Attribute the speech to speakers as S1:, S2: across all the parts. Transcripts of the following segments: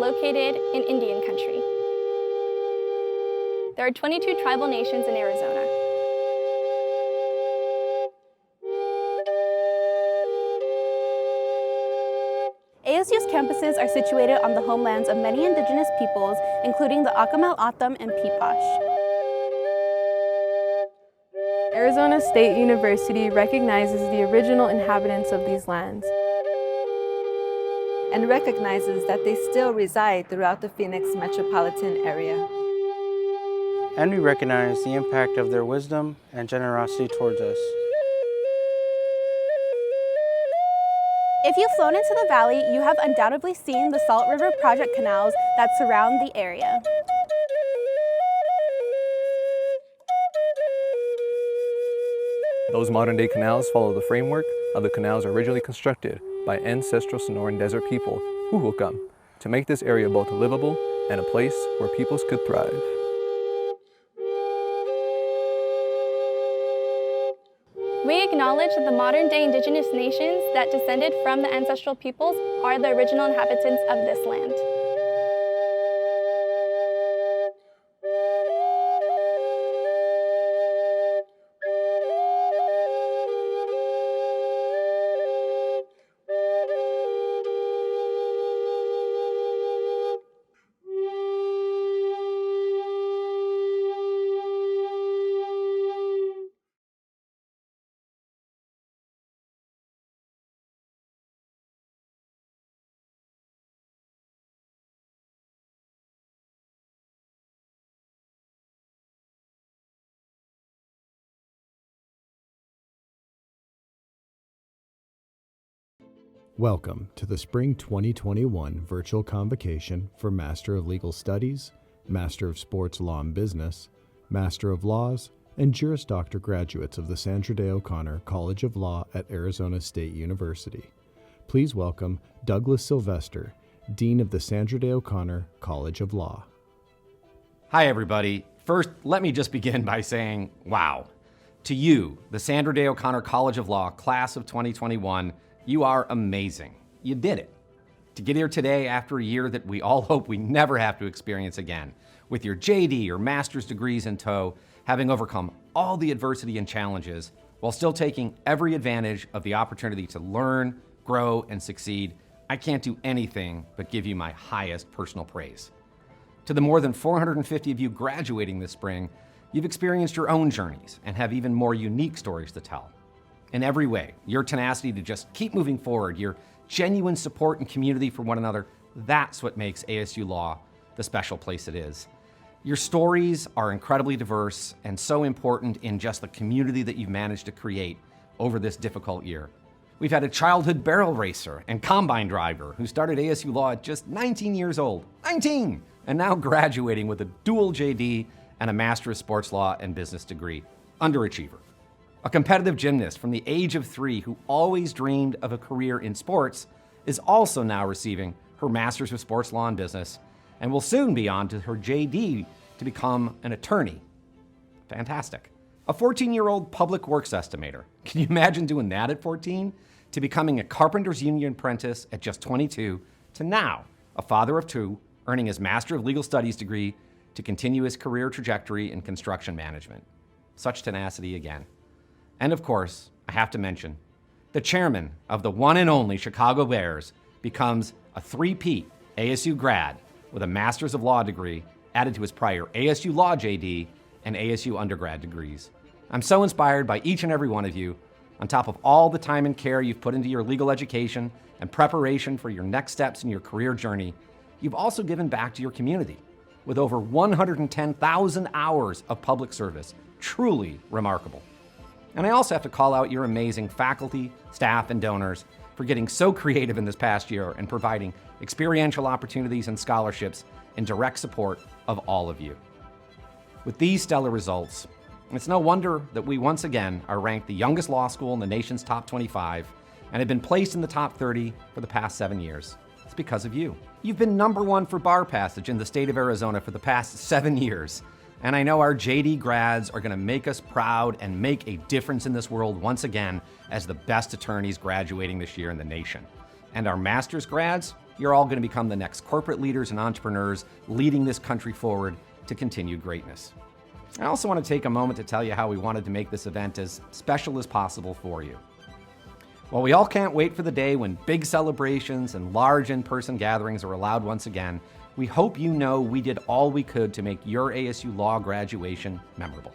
S1: located in Indian country. There are 22 tribal nations in Arizona. ASU's campuses are situated on the homelands of many indigenous peoples, including the Akimel, O'odham, and Peepash.
S2: Arizona State University recognizes the original inhabitants of these lands
S3: and recognizes that they still reside throughout the Phoenix metropolitan area.
S4: And we recognize the impact of their wisdom and generosity towards us.
S1: If you've flown into the valley, you have undoubtedly seen the Salt River Project canals that surround the area.
S5: Those modern-day canals follow the framework of the canals originally constructed by ancestral Sonoran Desert people, Huhulkam, to make this area both livable and a place where peoples could thrive.
S1: We acknowledge that the modern-day indigenous nations that descended from the ancestral peoples are the original inhabitants of this land.
S6: Welcome to the Spring 2021 Virtual Convocation for Master of Legal Studies, Master of Sports Law and Business, Master of Laws, and Juris Doctor graduates of the Sandra Day O'Connor College of Law at Arizona State University. Please welcome Douglas Sylvester, Dean of the Sandra Day O'Connor College of Law.
S7: Hi, everybody. First, let me just begin by saying, wow. To you, the Sandra Day O'Connor College of Law class of 2021, you are amazing. You did it. To get here today after a year that we all hope we never have to experience again, with your JD or master's degrees in tow, having overcome all the adversity and challenges, while still taking every advantage of the opportunity to learn, grow, and succeed, I can't do anything but give you my highest personal praise. To the more than 450 of you graduating this spring, you've experienced your own journeys and have even more unique stories to tell. In every way, your tenacity to just keep moving forward, your genuine support and community for one another, that's what makes ASU Law the special place it is. Your stories are incredibly diverse and so important in just the community that you've managed to create over this difficult year. We've had a childhood barrel racer and combine driver who started ASU Law at just 19 years old, 19, and now graduating with a dual JD and a Master of Sports Law and Business degree, underachiever. A competitive gymnast from the age of 3 who always dreamed of a career in sports is also now receiving her Master's of Sports Law and Business and will soon be on to her JD to become an attorney. Fantastic. A 14-year-old public works estimator. Can you imagine doing that at 14? To becoming a carpenter's union apprentice at just 22, to now a father of 2, earning his Master of Legal Studies degree to continue his career trajectory in construction management. Such tenacity again. And of course, I have to mention, the chairman of the one and only Chicago Bears becomes a 3-peat ASU grad with a Master's of Law degree added to his prior ASU Law JD and ASU undergrad degrees. I'm so inspired by each and every one of you, on top of all the time and care you've put into your legal education and preparation for your next steps in your career journey. You've also given back to your community with over 110,000 hours of public service. Truly remarkable. And I also have to call out your amazing faculty, staff, and donors for getting so creative in this past year and providing experiential opportunities and scholarships in direct support of all of you. With these stellar results, it's no wonder that we once again are ranked the youngest law school in the nation's top 25 and have been placed in the top 30 for the past 7 years. It's because of you. You've been #1 for bar passage in the state of Arizona for the past 7 years. And I know our JD grads are going to make us proud and make a difference in this world once again as the best attorneys graduating this year in the nation. And our master's grads, you're all going to become the next corporate leaders and entrepreneurs leading this country forward to continued greatness. I also want to take a moment to tell you how we wanted to make this event as special as possible for you. While we all can't wait for the day when big celebrations and large in-person gatherings are allowed once again, we hope you know we did all we could to make your ASU Law graduation memorable.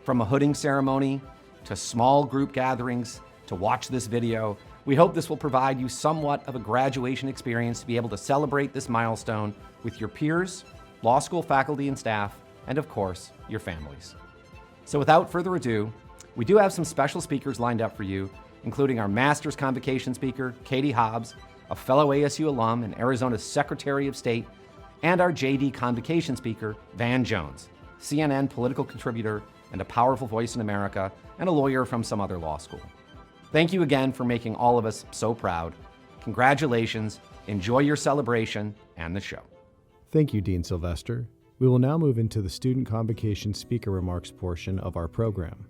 S7: From a hooding ceremony to small group gatherings to watch this video, we hope this will provide you somewhat of a graduation experience to be able to celebrate this milestone with your peers, law school faculty and staff, and of course, your families. So without further ado, we do have some special speakers lined up for you, including our Master's Convocation speaker, Katie Hobbs, a fellow ASU alum and Arizona's Secretary of State, and our JD Convocation speaker, Van Jones, CNN political contributor and a powerful voice in America, and a lawyer from some other law school. Thank you again for making all of us so proud. Congratulations, enjoy your celebration and the show.
S6: Thank you, Dean Sylvester. We will now move into the Student Convocation speaker remarks portion of our program.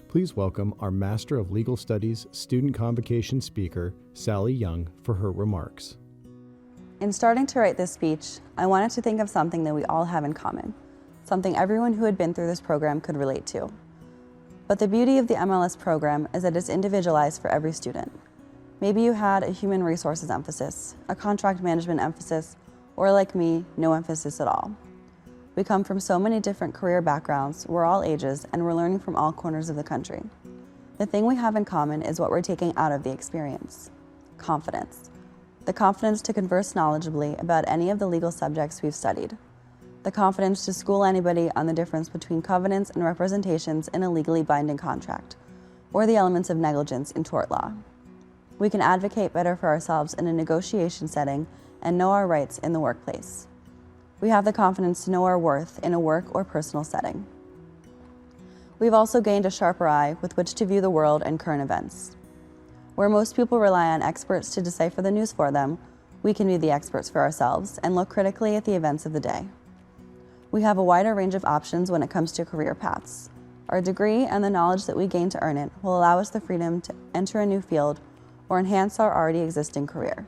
S6: Please welcome our Master of Legal Studies Student Convocation speaker, Sally Young, for her remarks.
S8: In starting to write this speech, I wanted to think of something that we all have in common, something everyone who had been through this program could relate to. But the beauty of the MLS program is that it's individualized for every student. Maybe you had a human resources emphasis, a contract management emphasis, or like me, no emphasis at all. We come from so many different career backgrounds, we're all ages, and we're learning from all corners of the country. The thing we have in common is what we're taking out of the experience: confidence. The confidence to converse knowledgeably about any of the legal subjects we've studied. The confidence to school anybody on the difference between covenants and representations in a legally binding contract, or the elements of negligence in tort law. We can advocate better for ourselves in a negotiation setting and know our rights in the workplace. We have the confidence to know our worth in a work or personal setting. We've also gained a sharper eye with which to view the world and current events. Where most people rely on experts to decipher the news for them, we can be the experts for ourselves and look critically at the events of the day. We have a wider range of options when it comes to career paths. Our degree and the knowledge that we gain to earn it will allow us the freedom to enter a new field or enhance our already existing career.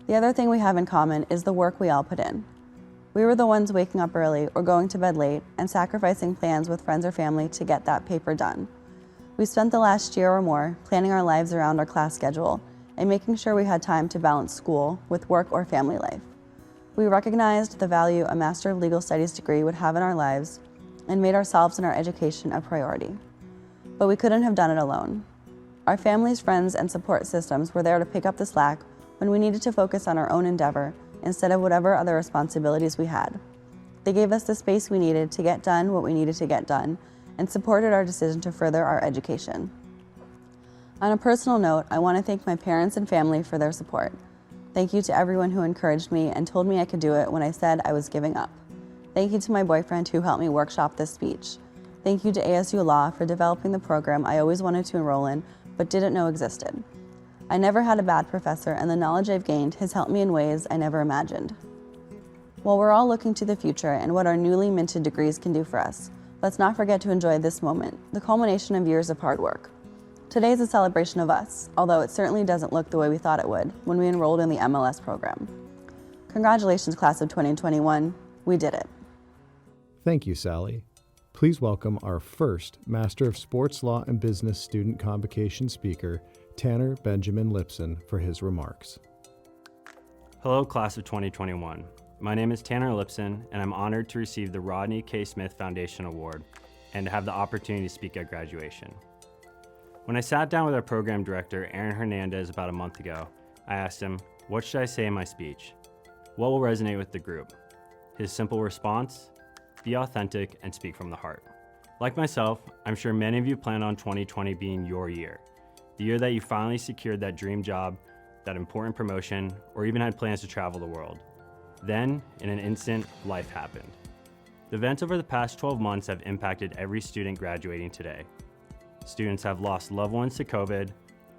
S8: The other thing we have in common is the work we all put in. We were the ones waking up early or going to bed late and sacrificing plans with friends or family to get that paper done. We spent the last year or more planning our lives around our class schedule and making sure we had time to balance school with work or family life. We recognized the value a Master of Legal Studies degree would have in our lives and made ourselves and our education a priority. But we couldn't have done it alone. Our families, friends, and support systems were there to pick up the slack when we needed to focus on our own endeavor instead of whatever other responsibilities we had. They gave us the space we needed to get done what we needed to get done and supported our decision to further our education. On a personal note, I want to thank my parents and family for their support. Thank you to everyone who encouraged me and told me I could do it when I said I was giving up. Thank you to my boyfriend who helped me workshop this speech. Thank you to ASU Law for developing the program I always wanted to enroll in but didn't know existed. I never had a bad professor, and the knowledge I've gained has helped me in ways I never imagined. While we're all looking to the future and what our newly minted degrees can do for us, let's not forget to enjoy this moment, the culmination of years of hard work. Today is a celebration of us, although it certainly doesn't look the way we thought it would when we enrolled in the MLS program. Congratulations, class of 2021. We did it.
S6: Thank you, Sally. Please welcome our first Master of Sports Law and Business Student Convocation speaker, Tanner Benjamin Lipson, for his remarks.
S9: Hello, class of 2021. My name is Tanner Lipson, and I'm honored to receive the Rodney K. Smith Foundation Award and to have the opportunity to speak at graduation. When I sat down with our program director, Aaron Hernandez, about a month ago, I asked him, what should I say in my speech? What will resonate with the group? His simple response, be authentic and speak from the heart. Like myself, I'm sure many of you plan on 2020 being your year, the year that you finally secured that dream job, that important promotion, or even had plans to travel the world. Then, in an instant, life happened. The events over the past 12 months have impacted every student graduating today. Students have lost loved ones to COVID,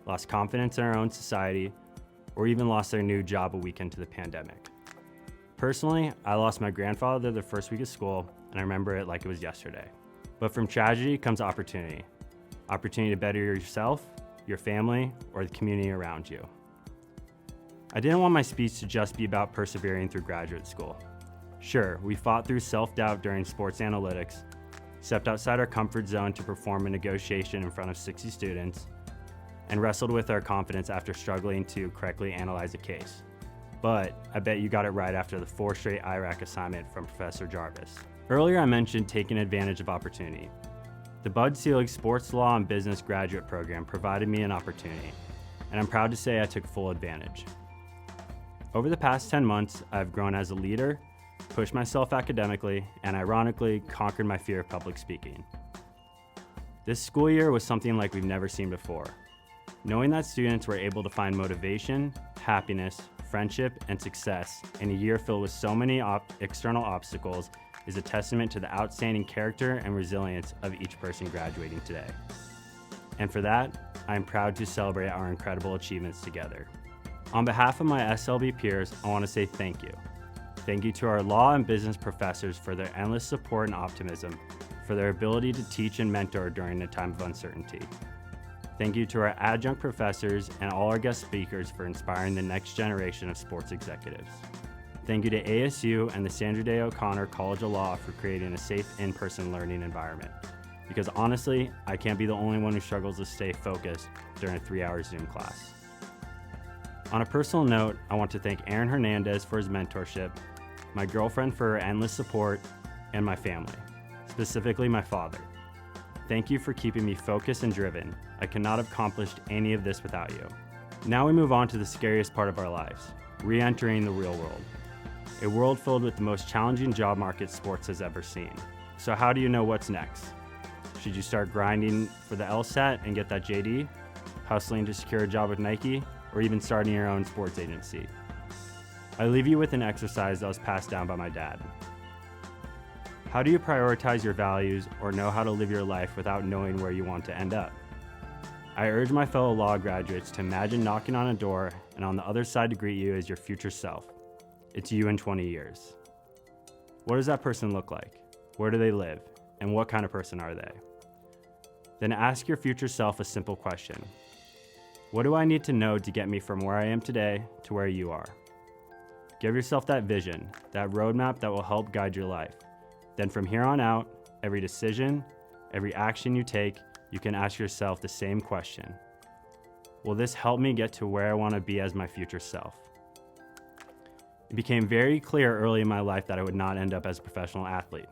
S9: lost confidence in our own society, or even lost their new job a week into the pandemic. Personally, I lost my grandfather the first week of school, and I remember it like it was yesterday. But from tragedy comes opportunity. Opportunity to better yourself, your family, or the community around you. I didn't want my speech to just be about persevering through graduate school. Sure, we fought through self-doubt during sports analytics, stepped outside our comfort zone to perform a negotiation in front of 60 students, and wrestled with our confidence after struggling to correctly analyze a case. But I bet you got it right after the 4 straight IRAC assignment from Professor Jarvis. Earlier I mentioned taking advantage of opportunity. The Bud Selig Sports Law and Business Graduate Program provided me an opportunity, and I'm proud to say I took full advantage. Over the past 10 months, I've grown as a leader, pushed myself academically, and ironically conquered my fear of public speaking. This school year was something like we've never seen before. Knowing that students were able to find motivation, happiness, friendship, and success in a year filled with so many external obstacles is a testament to the outstanding character and resilience of each person graduating today. And for that, I am proud to celebrate our incredible achievements together. On behalf of my SLB peers, I want to say thank you. Thank you to our law and business professors for their endless support and optimism, for their ability to teach and mentor during a time of uncertainty. Thank you to our adjunct professors and all our guest speakers for inspiring the next generation of sports executives. Thank you to ASU and the Sandra Day O'Connor College of Law for creating a safe in-person learning environment. Because honestly, I can't be the only one who struggles to stay focused during a 3-hour Zoom class. On a personal note, I want to thank Aaron Hernandez for his mentorship, my girlfriend for her endless support, and my family, specifically my father. Thank you for keeping me focused and driven. I could not have accomplished any of this without you. Now we move on to the scariest part of our lives, re-entering the real world. A world filled with the most challenging job market sports has ever seen. So how do you know what's next? Should you start grinding for the LSAT and get that JD, hustling to secure a job with Nike, or even starting your own sports agency? I leave you with an exercise that was passed down by my dad. How do you prioritize your values or know how to live your life without knowing where you want to end up? I urge my fellow law graduates to imagine knocking on a door and on the other side to greet you is your future self. It's you in 20 years. What does that person look like? Where do they live? And what kind of person are they? Then ask your future self a simple question. What do I need to know to get me from where I am today to where you are? Give yourself that vision, that roadmap that will help guide your life. Then from here on out, every decision, every action you take, you can ask yourself the same question. Will this help me get to where I want to be as my future self? It became very clear early in my life that I would not end up as a professional athlete.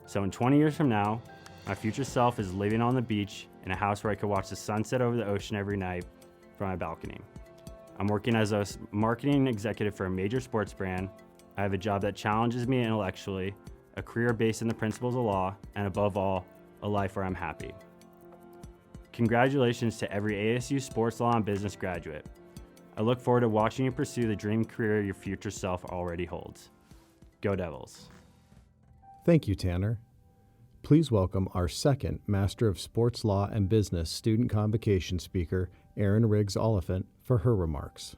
S9: So in 20 years from now, my future self is living on the beach in a house where I could watch the sunset over the ocean every night from my balcony. I'm working as a marketing executive for a major sports brand. I have a job that challenges me intellectually, a career based in the principles of law, and above all, a life where I'm happy. Congratulations to every ASU Sports Law and Business graduate. I look forward to watching you pursue the dream career your future self already holds. Go Devils.
S6: Thank you, Tanner. Please welcome our second Master of Sports Law and Business student convocation speaker, Erin Riggs Oliphant, for her remarks.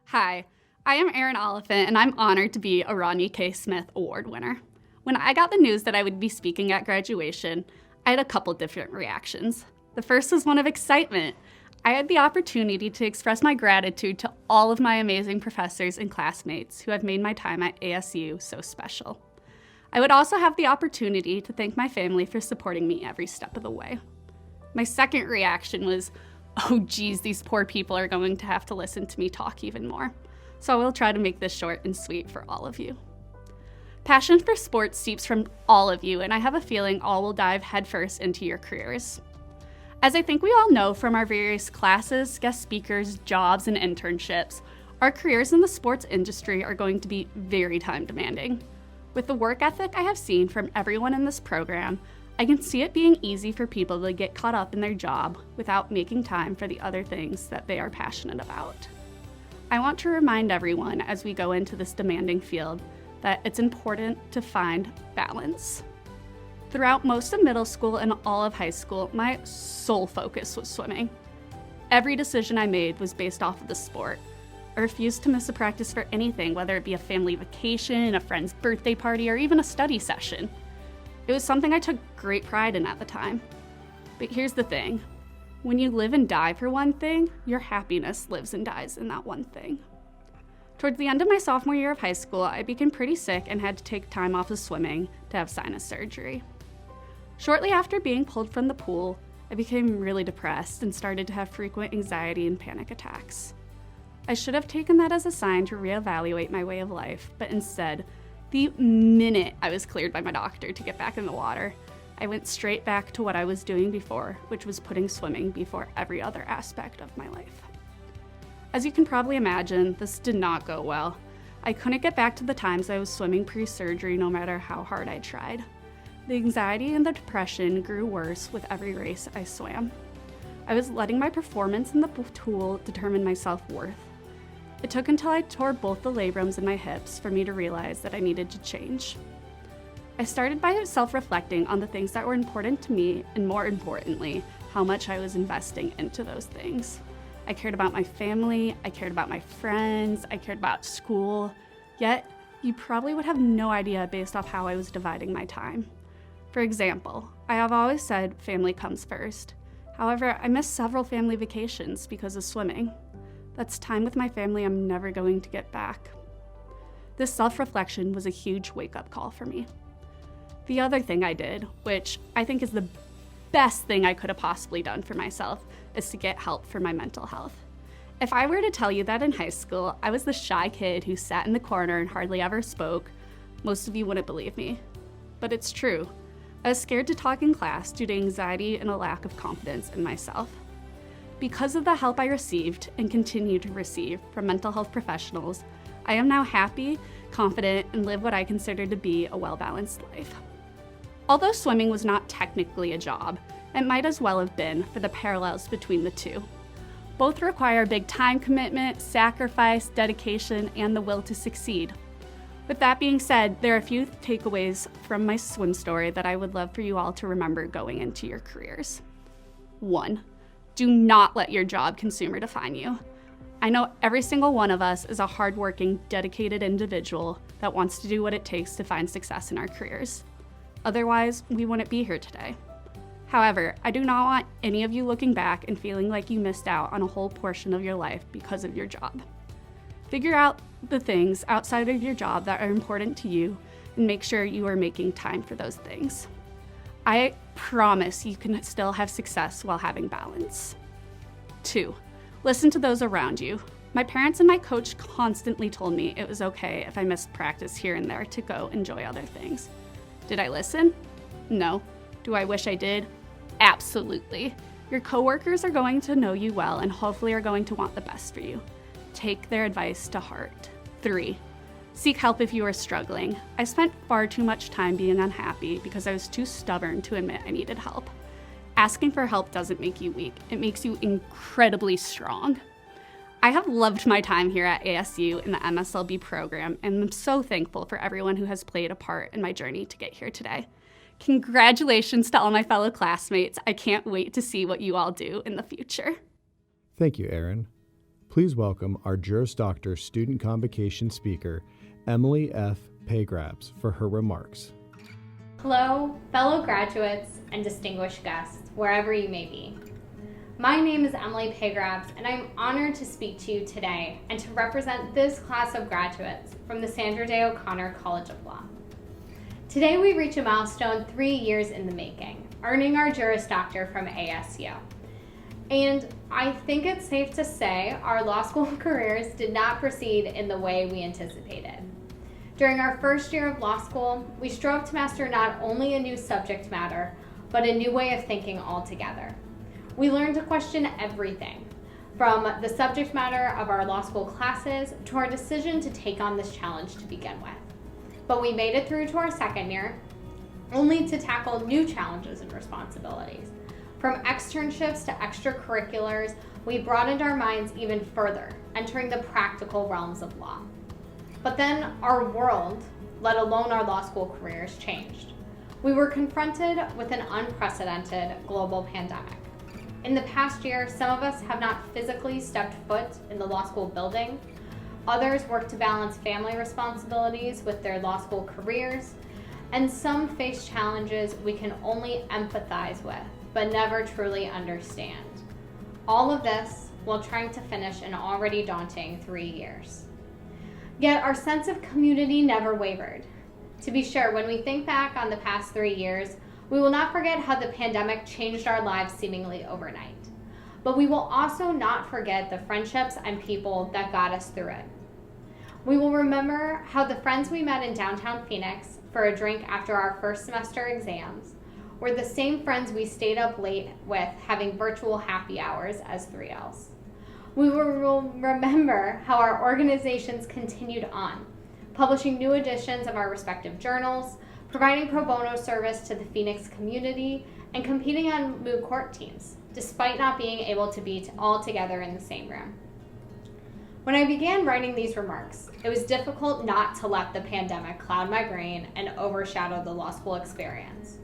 S10: Hi, I am Erin Oliphant, and I'm honored to be a Rodney K. Smith Award winner. When I got the news that I would be speaking at graduation, I had a couple different reactions. The first was one of excitement. I had the opportunity to express my gratitude to all of my amazing professors and classmates who have made my time at ASU so special. I would also have the opportunity to thank my family for supporting me every step of the way. My second reaction was, oh geez, these poor people are going to have to listen to me talk even more. So I will try to make this short and sweet for all of you. Passion for sports seeps from all of you, and I have a feeling all will dive headfirst into your careers. As I think we all know from our various classes, guest speakers, jobs, and internships, our careers in the sports industry are going to be very time demanding. With the work ethic I have seen from everyone in this program, I can see it being easy for people to get caught up in their job without making time for the other things that they are passionate about. I want to remind everyone as we go into this demanding field that it's important to find balance. Throughout most of middle school and all of high school, my sole focus was swimming. Every decision I made was based off of the sport. I refused to miss a practice for anything, whether it be a family vacation, a friend's birthday party, or even a study session. It was something I took great pride in at the time. But here's the thing. When you live and die for one thing, your happiness lives and dies in that one thing. Towards the end of my sophomore year of high school, I became pretty sick and had to take time off of swimming to have sinus surgery. Shortly after being pulled from the pool, I became really depressed and started to have frequent anxiety and panic attacks. I should have taken that as a sign to reevaluate my way of life, but instead, the minute I was cleared by my doctor to get back in the water, I went straight back to what I was doing before, which was putting swimming before every other aspect of my life. As you can probably imagine, this did not go well. I couldn't get back to the times I was swimming pre-surgery no matter how hard I tried. The anxiety and the depression grew worse with every race I swam. I was letting my performance in the pool determine my self-worth. It took until I tore both the labrums in my hips for me to realize that I needed to change. I started by self-reflecting on the things that were important to me, and more importantly, how much I was investing into those things. I cared about my family, I cared about my friends, I cared about school, yet you probably would have no idea based off how I was dividing my time. For example, I have always said family comes first. However, I missed several family vacations because of swimming. That's time with my family I'm never going to get back. This self-reflection was a huge wake-up call for me. The other thing I did, which I think is the best thing I could have possibly done for myself, is to get help for my mental health. If I were to tell you that in high school, I was the shy kid who sat in the corner and hardly ever spoke, most of you wouldn't believe me. But it's true. I was scared to talk in class due to anxiety and a lack of confidence in myself. Because of the help I received and continue to receive from mental health professionals, I am now happy, confident, and live what I consider to be a well-balanced life. Although swimming was not technically a job, it might as well have been for the parallels between the two. Both require big time commitment, sacrifice, dedication, and the will to succeed. With that being said, there are a few takeaways from my swim story that I would love for you all to remember going into your careers. 1, do not let your job consume or define you. I know every single one of us is a hardworking, dedicated individual that wants to do what it takes to find success in our careers. Otherwise, we wouldn't be here today. However, I do not want any of you looking back and feeling like you missed out on a whole portion of your life because of your job. Figure out the things outside of your job that are important to you and make sure you are making time for those things. I promise you can still have success while having balance. 2, listen to those around you. My parents and my coach constantly told me it was okay if I missed practice here and there to go enjoy other things. Did I listen? No. Do I wish I did? Absolutely. Your coworkers are going to know you well and hopefully are going to want the best for you. Take their advice to heart. 3, seek help if you are struggling. I spent far too much time being unhappy because I was too stubborn to admit I needed help. Asking for help doesn't make you weak. It makes you incredibly strong. I have loved my time here at ASU in the MSLB program, and I'm so thankful for everyone who has played a part in my journey to get here today. Congratulations to all my fellow classmates. I can't wait to see what you all do in the future.
S6: Thank you, Erin. Please welcome our Juris Doctor student convocation speaker, Emily F. Paygrabs, for her remarks.
S11: Hello, fellow graduates and distinguished guests, wherever you may be. My name is Emily Paygrabs, and I'm honored to speak to you today and to represent this class of graduates from the Sandra Day O'Connor College of Law. Today we reach a milestone 3 years in the making, earning our Juris Doctor from ASU. And I think it's safe to say our law school careers did not proceed in the way we anticipated. During our first year of law school, we strove to master not only a new subject matter, but a new way of thinking altogether. We learned to question everything, from the subject matter of our law school classes to our decision to take on this challenge to begin with. But we made it through to our second year, only to tackle new challenges and responsibilities. From externships to extracurriculars, we broadened our minds even further, entering the practical realms of law. But then our world, let alone our law school careers, changed. We were confronted with an unprecedented global pandemic. In the past year, some of us have not physically stepped foot in the law school building. Others work to balance family responsibilities with their law school careers, and some face challenges we can only empathize with, but never truly understand. All of this while trying to finish an already daunting 3 years. Yet our sense of community never wavered. To be sure, when we think back on the past 3 years, we will not forget how the pandemic changed our lives seemingly overnight. But we will also not forget the friendships and people that got us through it. We will remember how the friends we met in downtown Phoenix for a drink after our first semester exams were the same friends we stayed up late with having virtual happy hours as 3Ls. We will remember how our organizations continued on, publishing new editions of our respective journals, providing pro bono service to the Phoenix community, and competing on moot court teams, despite not being able to be all together in the same room. When I began writing these remarks, it was difficult not to let the pandemic cloud my brain and overshadow the law school experience.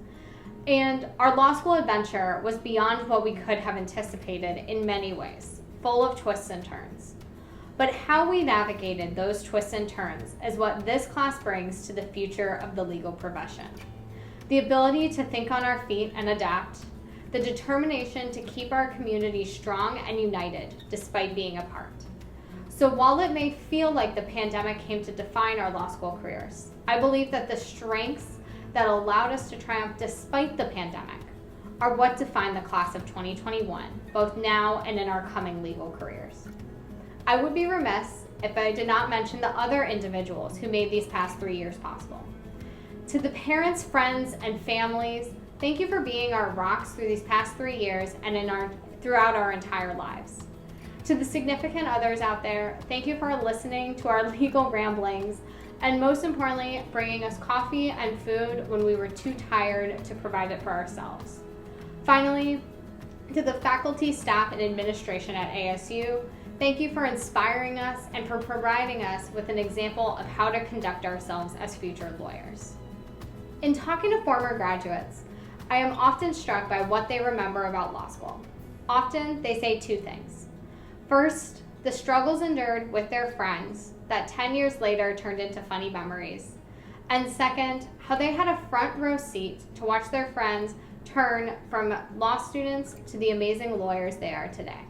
S11: And our law school adventure was beyond what we could have anticipated in many ways, full of twists and turns. But how we navigated those twists and turns is what this class brings to the future of the legal profession. The ability to think on our feet and adapt, the determination to keep our community strong and united despite being apart. So while it may feel like the pandemic came to define our law school careers, I believe that the strengths that allowed us to triumph despite the pandemic are what define the class of 2021, both now and in our coming legal careers. I would be remiss if I did not mention the other individuals who made these past 3 years possible. To the parents, friends, and families, thank you for being our rocks through these past 3 years and throughout our entire lives. To the significant others out there, thank you for listening to our legal ramblings, and most importantly, bringing us coffee and food when we were too tired to provide it for ourselves. Finally, to the faculty, staff, and administration at ASU, thank you for inspiring us and for providing us with an example of how to conduct ourselves as future lawyers. In talking to former graduates, I am often struck by what they remember about law school. Often, they say two things. First, the struggles endured with their friends that 10 years later turned into funny memories. And second, how they had a front row seat to watch their friends turn from law students to the amazing lawyers they are today.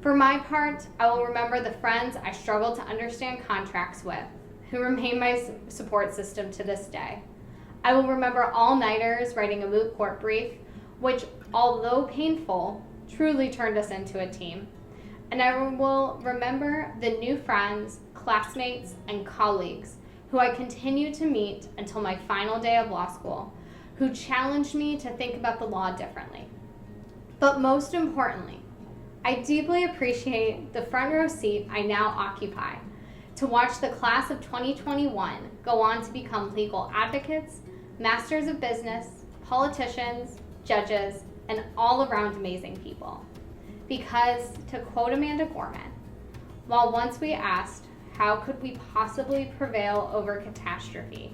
S11: For my part, I will remember the friends I struggled to understand contracts with, who remain my support system to this day. I will remember all-nighters writing a moot court brief, which, although painful, truly turned us into a team. And I will remember the new friends, classmates, and colleagues who I continue to meet until my final day of law school, who challenged me to think about the law differently. But most importantly, I deeply appreciate the front row seat I now occupy to watch the class of 2021 go on to become legal advocates, masters of business, politicians, judges, and all-around amazing people. Because, to quote Amanda Gorman, while once we asked, how could we possibly prevail over catastrophe,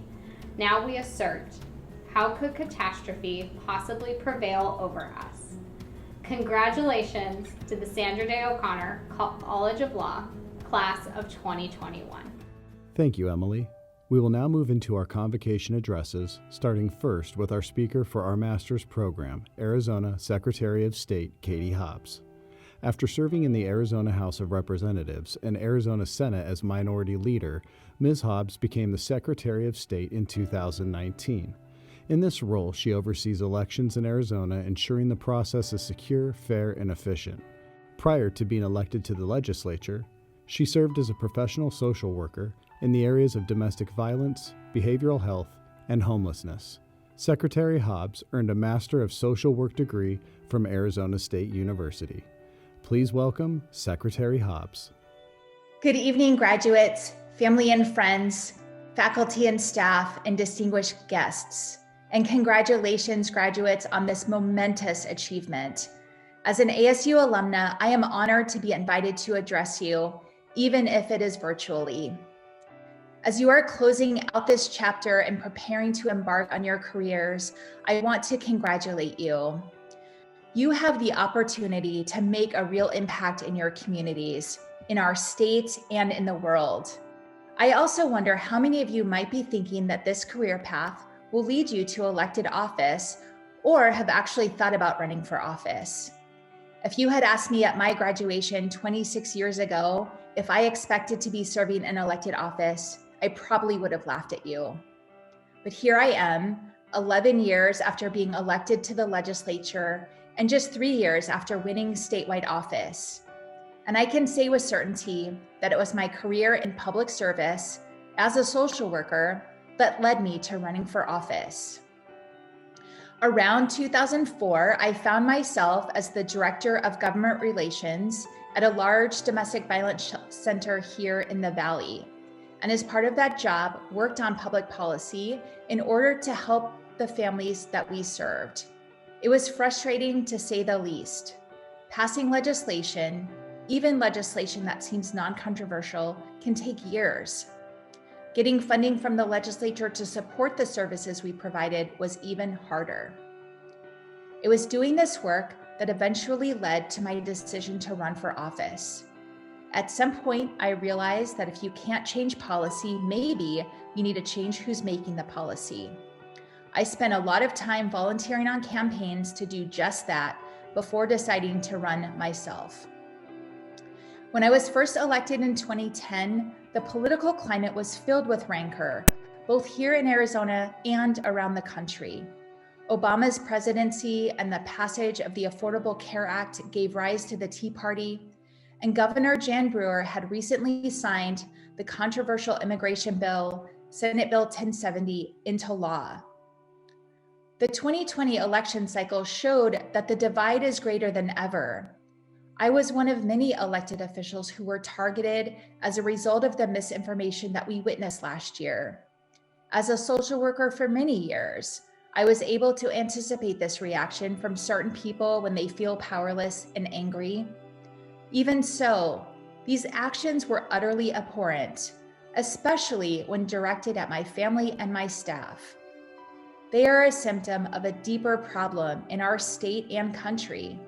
S11: now we assert, how could catastrophe possibly prevail over us? Congratulations to the Sandra Day O'Connor College of Law, class of 2021.
S6: Thank you, Emily. We will now move into our convocation addresses, starting first with our speaker for our master's program, Arizona Secretary of State Katie Hobbs. After serving in the Arizona House of Representatives and Arizona Senate as Minority Leader, Ms. Hobbs became the Secretary of State in 2019. In this role, she oversees elections in Arizona, ensuring the process is secure, fair, and efficient. Prior to being elected to the legislature, she served as a professional social worker in the areas of domestic violence, behavioral health, and homelessness. Secretary Hobbs earned a Master of Social Work degree from Arizona State University. Please welcome Secretary Hobbs.
S12: Good evening, graduates, family and friends, faculty and staff, and distinguished guests. And congratulations, graduates, on this momentous achievement. As an ASU alumna, I am honored to be invited to address you, even if it is virtually. As you are closing out this chapter and preparing to embark on your careers, I want to congratulate you. You have the opportunity to make a real impact in your communities, in our state, and in the world. I also wonder how many of you might be thinking that this career path will lead you to elected office or have actually thought about running for office. If you had asked me at my graduation 26 years ago if I expected to be serving an elected office, I probably would have laughed at you. But here I am, 11 years after being elected to the legislature and just 3 years after winning statewide office. And I can say with certainty that it was my career in public service as a social worker that led me to running for office. Around 2004, I found myself as the Director of Government Relations at a large domestic violence center here in the Valley. And as part of that job, worked on public policy in order to help the families that we served. It was frustrating to say the least. Passing legislation, even legislation that seems non-controversial, can take years. Getting funding from the legislature to support the services we provided was even harder. It was doing this work that eventually led to my decision to run for office. At some point, I realized that if you can't change policy, maybe you need to change who's making the policy. I spent a lot of time volunteering on campaigns to do just that before deciding to run myself. When I was first elected in 2010, the political climate was filled with rancor, both here in Arizona and around the country. Obama's presidency and the passage of the Affordable Care Act gave rise to the Tea Party, and Governor Jan Brewer had recently signed the controversial immigration bill, Senate Bill 1070, into law. The 2020 election cycle showed that the divide is greater than ever. I was one of many elected officials who were targeted as a result of the misinformation that we witnessed last year. As a social worker for many years, I was able to anticipate this reaction from certain people when they feel powerless and angry. Even so, these actions were utterly abhorrent, especially when directed at my family and my staff. They are a symptom of a deeper problem in our state and country: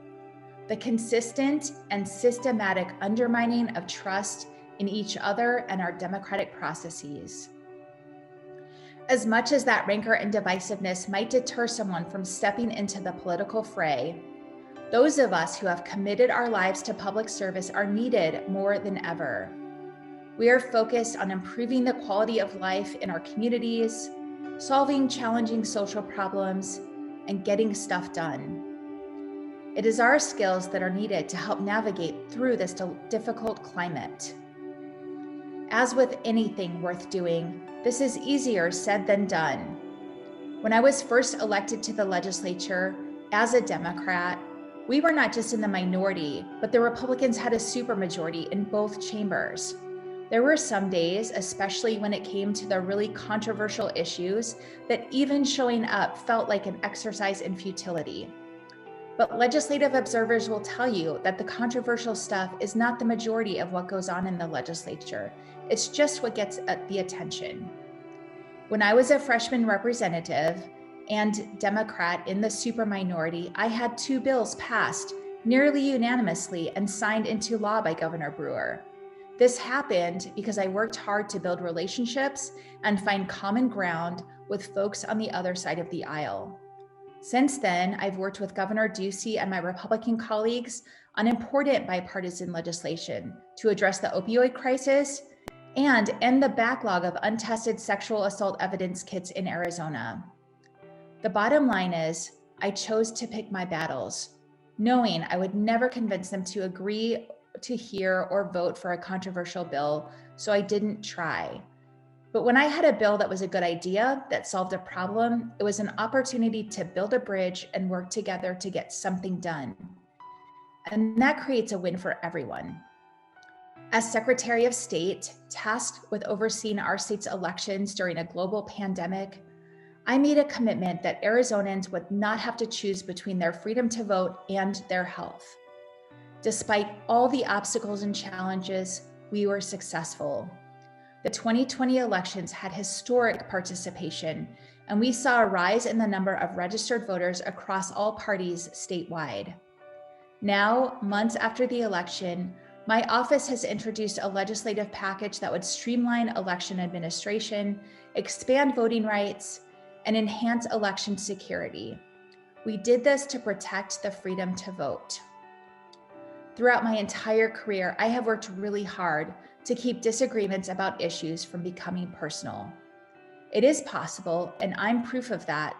S12: the consistent and systematic undermining of trust in each other and our democratic processes. As much as that rancor and divisiveness might deter someone from stepping into the political fray, those of us who have committed our lives to public service are needed more than ever. We are focused on improving the quality of life in our communities, solving challenging social problems, and getting stuff done. It is our skills that are needed to help navigate through this difficult climate. As with anything worth doing, this is easier said than done. When I was first elected to the legislature as a Democrat, we were not just in the minority, but the Republicans had a supermajority in both chambers. There were some days, especially when it came to the really controversial issues, that even showing up felt like an exercise in futility. But legislative observers will tell you that the controversial stuff is not the majority of what goes on in the legislature. It's just what gets the attention. When I was a freshman representative and Democrat in the superminority, I had 2 bills passed nearly unanimously and signed into law by Governor Brewer. This happened because I worked hard to build relationships and find common ground with folks on the other side of the aisle. Since then, I've worked with Governor Ducey and my Republican colleagues on important bipartisan legislation to address the opioid crisis and end the backlog of untested sexual assault evidence kits in Arizona. The bottom line is, I chose to pick my battles, knowing I would never convince them to agree to hear or vote for a controversial bill, so I didn't try. But when I had a bill that was a good idea, that solved a problem, it was an opportunity to build a bridge and work together to get something done. And that creates a win for everyone. As Secretary of State, tasked with overseeing our state's elections during a global pandemic, I made a commitment that Arizonans would not have to choose between their freedom to vote and their health. Despite all the obstacles and challenges, we were successful. The 2020 elections had historic participation, and we saw a rise in the number of registered voters across all parties statewide. Now, months after the election, my office has introduced a legislative package that would streamline election administration, expand voting rights, and enhance election security. We did this to protect the freedom to vote. Throughout my entire career, I have worked really hard to keep disagreements about issues from becoming personal. It is possible, and I'm proof of that,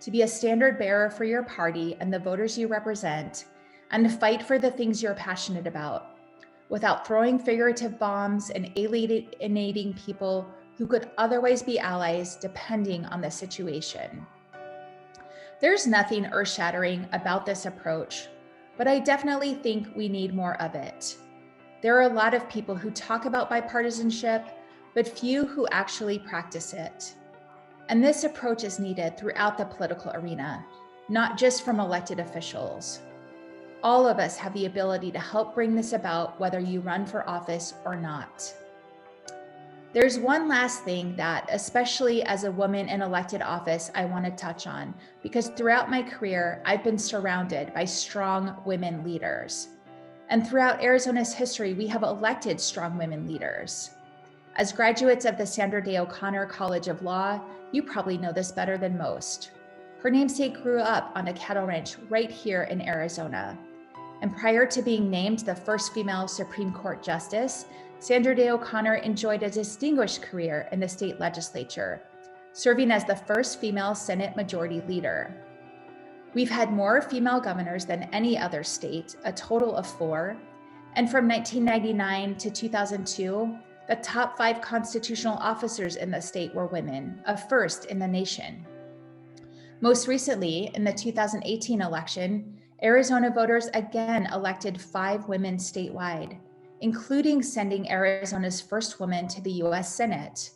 S12: to be a standard bearer for your party and the voters you represent, and to fight for the things you're passionate about, without throwing figurative bombs and alienating people who could otherwise be allies depending on the situation. There's nothing earth-shattering about this approach, but I definitely think we need more of it. There are a lot of people who talk about bipartisanship, but few who actually practice it. And this approach is needed throughout the political arena, not just from elected officials. All of us have the ability to help bring this about, whether you run for office or not. There's one last thing that, especially as a woman in elected office, I want to touch on, because throughout my career, I've been surrounded by strong women leaders. And throughout Arizona's history, we have elected strong women leaders. As graduates of the Sandra Day O'Connor College of Law, you probably know this better than most. Her namesake grew up on a cattle ranch right here in Arizona. And prior to being named the first female Supreme Court Justice, Sandra Day O'Connor enjoyed a distinguished career in the state legislature, serving as the first female Senate Majority Leader. We've had more female governors than any other state, a total of 4, and from 1999 to 2002, the top 5 constitutional officers in the state were women, a first in the nation. Most recently, in the 2018 election, Arizona voters again elected 5 women statewide, including sending Arizona's first woman to the U.S. Senate.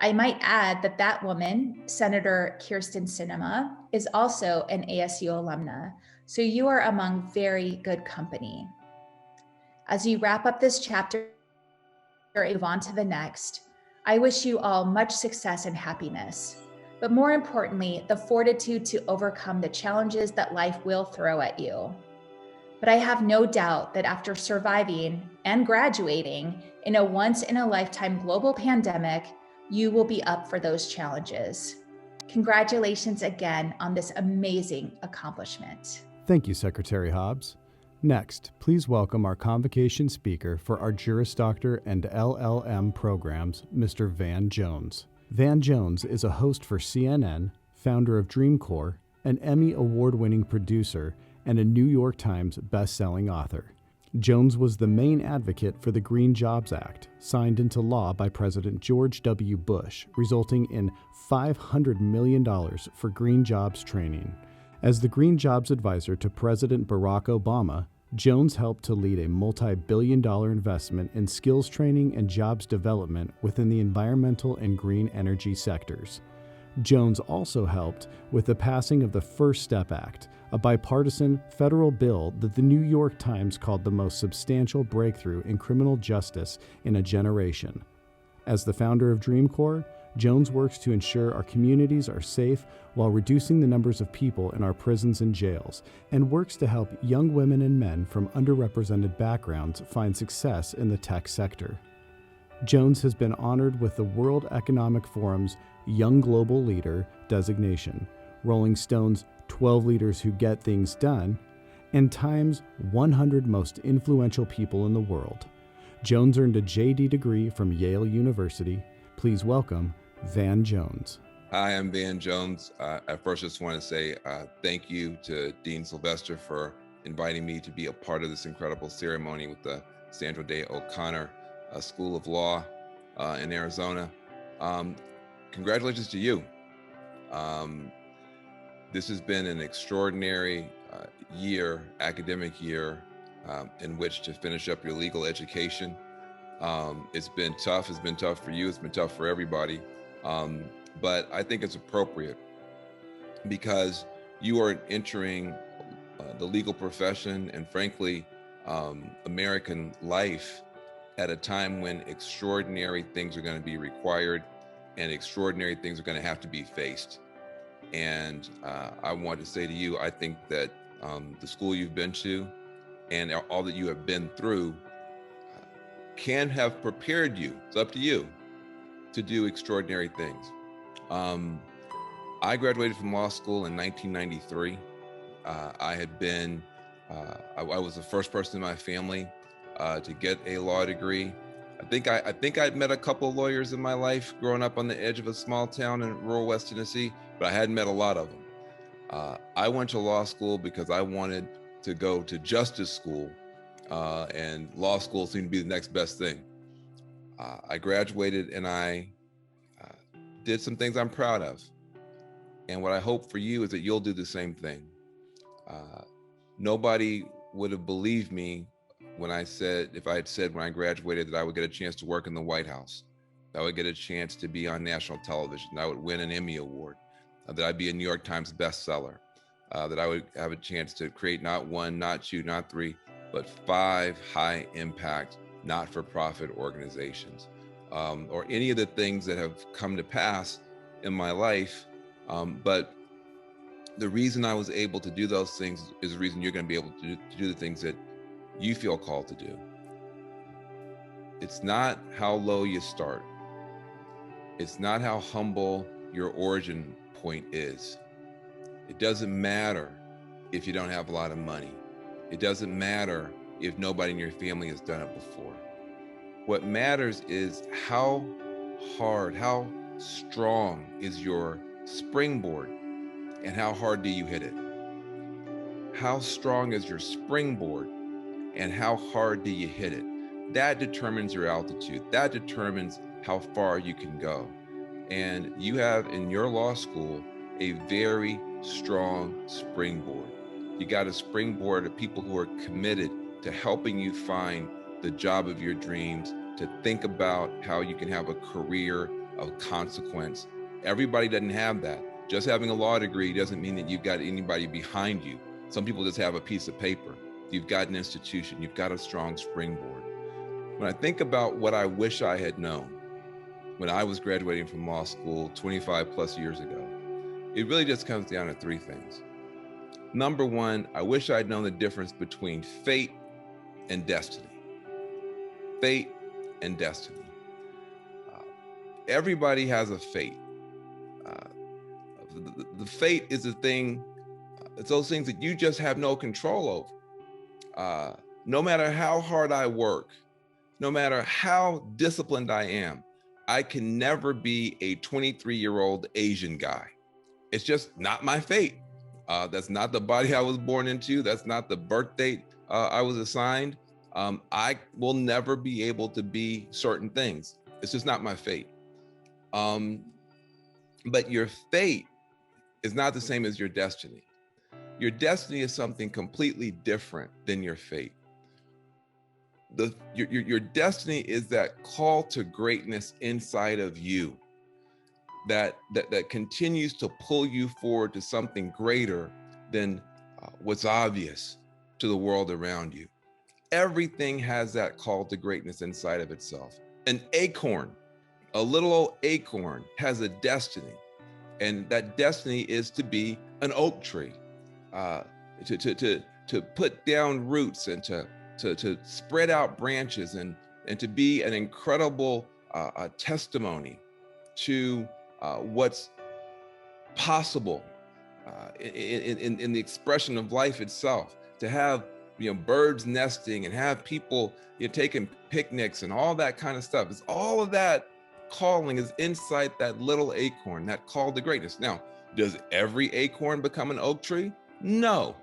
S12: I might add that that woman, Senator Kyrsten Sinema, is also an ASU alumna, so you are among very good company. As you wrap up this chapter or move on to the next, I wish you all much success and happiness, but more importantly, the fortitude to overcome the challenges that life will throw at you. But I have no doubt that after surviving and graduating in a once-in-a-lifetime global pandemic, you will be up for those challenges. Congratulations again on this amazing accomplishment.
S6: Thank you, Secretary Hobbs. Next, please welcome our convocation speaker for our Juris Doctor and LLM programs, Mr. Van Jones. Van Jones is a host for CNN, founder of Dreamcore, an Emmy award-winning producer, and a New York Times best-selling author. Jones was the main advocate for the Green Jobs Act, signed into law by President George W. Bush, resulting in $500 million for green jobs training. As the Green Jobs Advisor to President Barack Obama, Jones helped to lead a multi-billion-dollar investment in skills training and jobs development within the environmental and green energy sectors. Jones also helped with the passing of the First Step Act, a bipartisan federal bill that the New York Times called the most substantial breakthrough in criminal justice in a generation. As the founder of Dreamcore, Jones works to ensure our communities are safe while reducing the numbers of people in our prisons and jails, and works to help young women and men from underrepresented backgrounds find success in the tech sector. Jones has been honored with the World Economic Forum's Young Global Leader designation, Rolling Stone's 12 Leaders Who Get Things Done, and Time's 100 Most Influential People in the World. Jones earned a JD degree from Yale University. Please welcome Van Jones.
S13: Hi, I'm Van Jones. I first just want to say thank you to Dean Sylvester for inviting me to be a part of this incredible ceremony with the Sandra Day O'Connor School of Law in Arizona. Congratulations to you. This has been an extraordinary academic year, in which to finish up your legal education. It's been tough. It's been tough for you. It's been tough for everybody. But I think it's appropriate because you are entering the legal profession and frankly, American life at a time when extraordinary things are going to be required and extraordinary things are going to have to be faced. And I want to say to you, I think that the school you've been to and all that you have been through can have prepared you, it's up to you, to do extraordinary things. I graduated from law school in 1993. I had been I was the first person in my family to get a law degree. I think I'd met a couple of lawyers in my life growing up on the edge of a small town in rural West Tennessee, but I hadn't met a lot of them. I went to law school because I wanted to go to justice school, and law school seemed to be the next best thing. I graduated and I did some things I'm proud of. And what I hope for you is that you'll do the same thing. Nobody would have believed me when if I had said when I graduated that I would get a chance to work in the White House, that I would get a chance to be on national television, that I would win an Emmy Award, that I'd be a New York Times bestseller, that I would have a chance to create not one, not two, not three, but 5 high impact, not-for-profit organizations, or any of the things that have come to pass in my life. But the reason I was able to do those things is the reason you're going to be able to do the things that you feel called to do. It's not how low you start. It's not how humble your origin point is. It doesn't matter if you don't have a lot of money. It doesn't matter if nobody in your family has done it before. What matters is how hard, how strong is your springboard, and how hard do you hit it? How strong is your springboard, and how hard do you hit it? That determines your altitude. That determines how far you can go. And you have in your law school a very strong springboard. You got a springboard of people who are committed to helping you find the job of your dreams, to think about how you can have a career of consequence. Everybody doesn't have that. Just having a law degree doesn't mean that you've got anybody behind you. Some people just have a piece of paper. You've got an institution, you've got a strong springboard. When I think about what I wish I had known when I was graduating from law school 25 plus years ago, it really just comes down to 3 things. Number one, I wish I'd known the difference between fate and destiny. Fate and destiny. Everybody has a fate. The fate is a thing, it's those things that you just have no control over. No matter how hard I work, no matter how disciplined I am, I can never be a 23-year-old Asian guy. It's just not my fate. That's not the body I was born into. That's not the birth date I was assigned. I will never be able to be certain things. It's just not my fate. But your fate is not the same as your destiny. Your destiny is something completely different than your fate. Your destiny is that call to greatness inside of you that continues to pull you forward to something greater than what's obvious to the world around you. Everything has that call to greatness inside of itself. An acorn, a little old acorn, has a destiny, and that destiny is to be an oak tree, to put down roots and to spread out branches and to be an incredible testimony to what's possible in the expression of life itself. To have birds nesting and have people taking picnics and all that kind of stuff. It's all of that calling is inside that little acorn, that call to greatness. Now, does every acorn become an oak tree? No.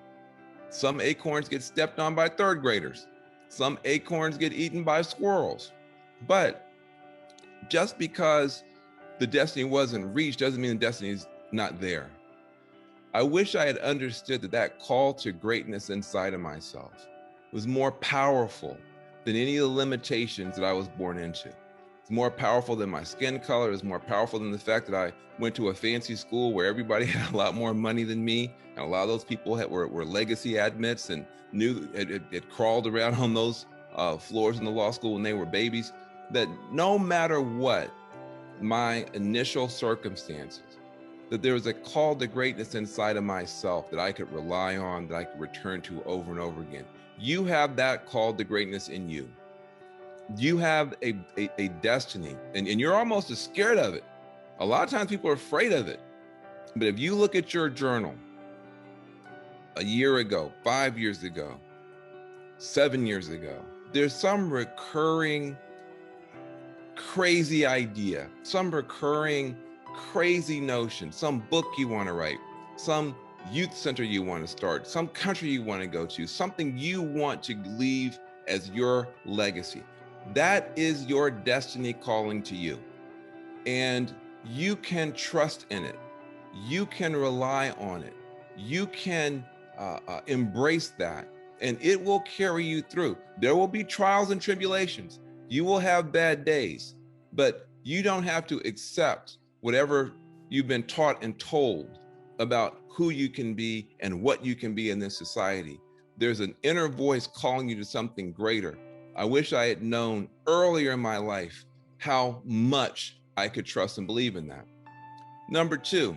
S13: Some acorns get stepped on by 3rd graders. Some acorns get eaten by squirrels. But just because the destiny wasn't reached doesn't mean the destiny is not there. I wish I had understood that call to greatness inside of myself was more powerful than any of the limitations that I was born into. It's more powerful than my skin color. It's more powerful than the fact that I went to a fancy school where everybody had a lot more money than me. And a lot of those people were legacy admits and had crawled around on those floors in the law school when they were babies. That no matter what my initial circumstances, that there was a call to greatness inside of myself that I could rely on, that I could return to over and over again. You have that call to greatness in you. You have a destiny, and you're almost as scared of it. A lot of times people are afraid of it. But if you look at your journal, a year ago, 5 years ago, 7 years ago. There's some recurring crazy idea, some recurring crazy notion, some book you want to write, some youth center you want to start, some country you want to go to, something you want to leave as your legacy. That is your destiny calling to you. And you can trust in it. You can rely on it. You can embrace that, and it will carry you through. There will be trials and tribulations. You will have bad days, but you don't have to accept whatever you've been taught and told about who you can be and what you can be in this society. There's an inner voice calling you to something greater. I wish I had known earlier in my life how much I could trust and believe in that. Number two,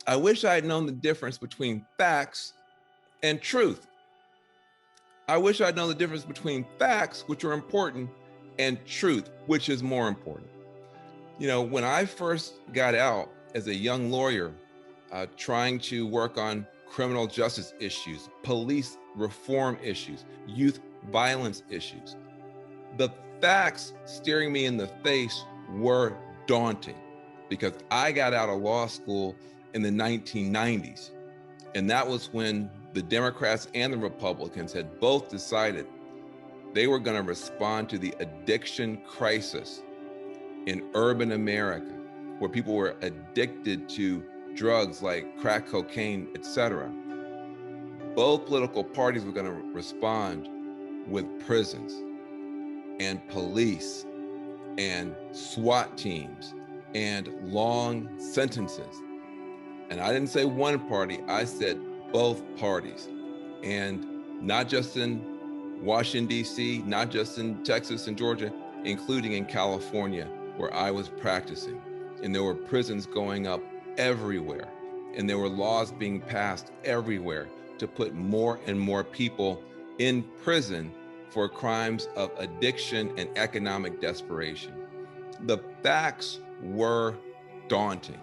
S13: I wish I had known the difference between facts and truth. I wish I'd known the difference between facts, which are important, and truth, which is more important. You know, when I first got out as a young lawyer, trying to work on criminal justice issues, police reform issues, youth violence issues, the facts staring me in the face were daunting, because I got out of law school in the 1990s. And that was when the Democrats and the Republicans had both decided they were going to respond to the addiction crisis in urban America, where people were addicted to drugs like crack cocaine, etc. Both political parties were going to respond with prisons and police and SWAT teams and long sentences. And I didn't say one party, I said both parties. And not just in Washington, D.C., not just in Texas and Georgia, including in California, where I was practicing. And there were prisons going up everywhere. And there were laws being passed everywhere to put more and more people in prison for crimes of addiction and economic desperation. The facts were daunting.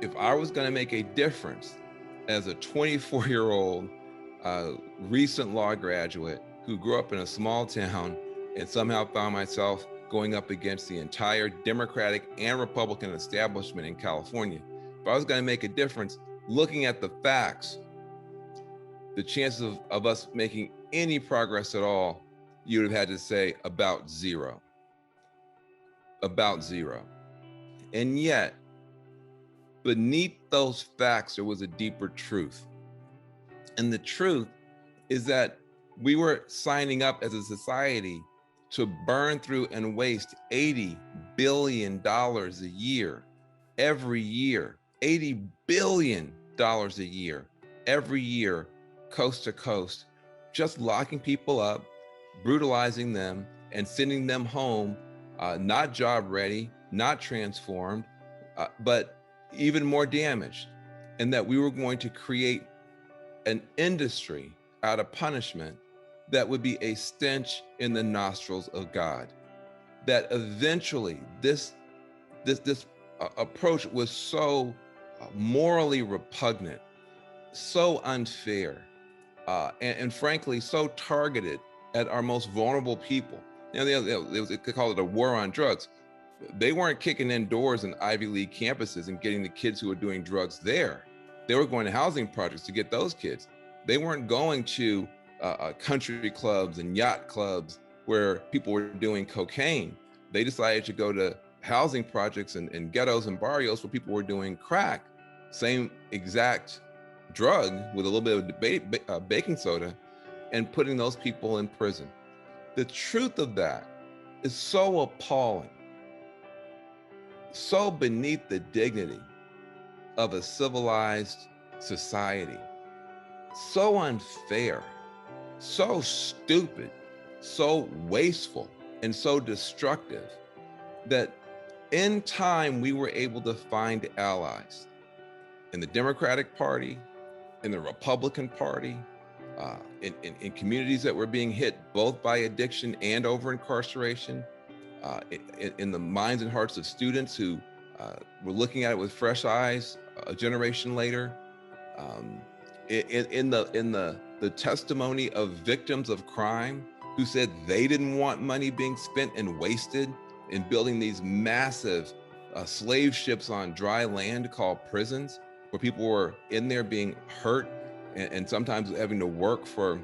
S13: If I was going to make a difference as a 24-year-old recent law graduate who grew up in a small town and somehow found myself going up against the entire Democratic and Republican establishment in California, if I was going to make a difference looking at the facts, the chances of us making any progress at all, you would have had to say about zero. About zero. And yet, beneath those facts, there was a deeper truth. And the truth is that we were signing up as a society to burn through and waste $80 billion a year, every year, $80 billion a year, every year, coast to coast, just locking people up, brutalizing them, and sending them home, not job ready, not transformed, but even more damaged. And that we were going to create an industry out of punishment that would be a stench in the nostrils of God. That eventually this approach was so morally repugnant, so unfair, and frankly, so targeted at our most vulnerable people. You know, they call it a war on drugs. They weren't kicking in doors in Ivy League campuses and getting the kids who were doing drugs there. They were going to housing projects to get those kids. They weren't going to country clubs and yacht clubs where people were doing cocaine. They decided to go to housing projects and ghettos and barrios where people were doing crack, same exact drug with a little bit of baking soda, and putting those people in prison. The truth of that is so appalling, so beneath the dignity of a civilized society, so unfair, so stupid, so wasteful, and so destructive that in time we were able to find allies in the Democratic Party, in the Republican Party, in communities that were being hit both by addiction and over incarceration, in the minds and hearts of students who were looking at it with fresh eyes a generation later, in the testimony of victims of crime who said they didn't want money being spent and wasted in building these massive slave ships on dry land called prisons, where people were in there being hurt and sometimes having to work for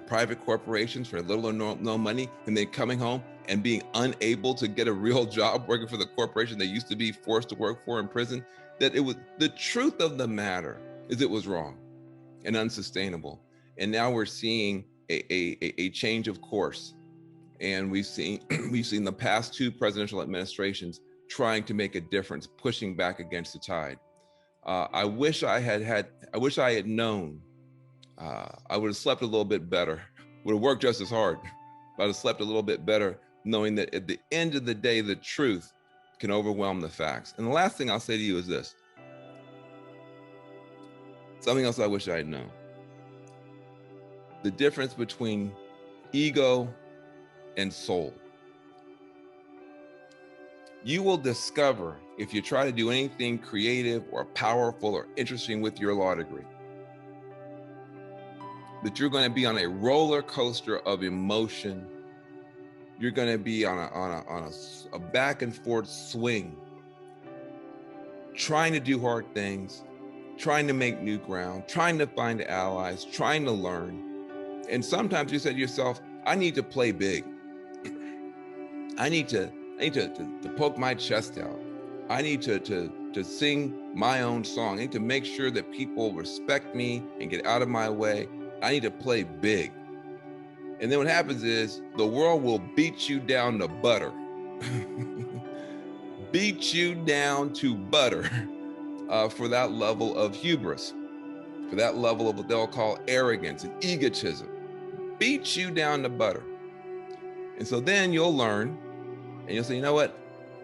S13: private corporations for little or no money, and then coming home and being unable to get a real job working for the corporation they used to be forced to work for in prison. That it was, the truth of the matter is it was wrong and unsustainable. And now we're seeing a change of course. And we've seen the past two presidential administrations trying to make a difference, pushing back against the tide. I wish I had known. I would have slept a little bit better, would have worked just as hard, but I'd have slept a little bit better knowing that at the end of the day, the truth can overwhelm the facts. And the last thing I'll say to you is this. Something else I wish I had known. The difference between ego and soul. You will discover if you try to do anything creative or powerful or interesting with your law degree, that you're going to be on a roller coaster of emotion. You're going to be on a back and forth swing, trying to do hard things, trying to make new ground, trying to find allies, trying to learn. And sometimes you say to yourself, I need to play big. I need to poke my chest out. I need to sing my own song. I need to make sure that people respect me and get out of my way. I need to play big. And then what happens is the world will beat you down to butter. Beat you down to butter for that level of hubris, for that level of what they'll call arrogance and egotism. Beat you down to butter. And so then you'll learn and you'll say, you know what?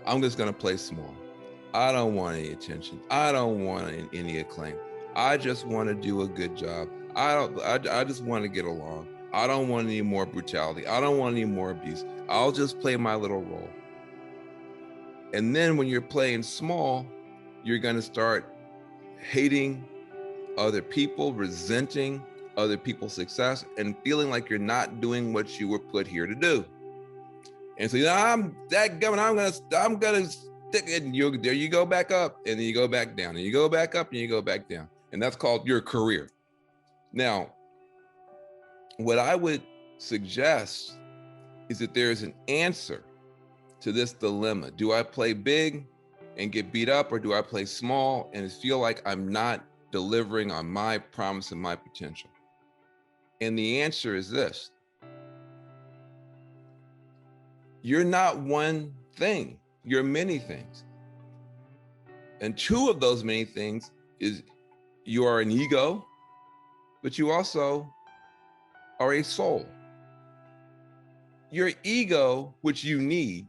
S13: I'm just gonna play small. I don't want any attention. I don't want any acclaim. I just want to do a good job. I just want to get along. I don't want any more brutality. I don't want any more abuse. I'll just play my little role. And then when you're playing small, you're going to start hating other people, resenting other people's success, and feeling like you're not doing what you were put here to do. And so I'm gonna stick it. And there you go back up, and then you go back down, and you go back up, and you go back down, and that's called your career. Now, what I would suggest is that there's an answer to this dilemma. Do I play big and get beat up, or do I play small and feel like I'm not delivering on my promise and my potential? And the answer is this. You're not one thing, you're many things. And two of those many things is you are an ego, but you also are a soul. Your ego, which you need,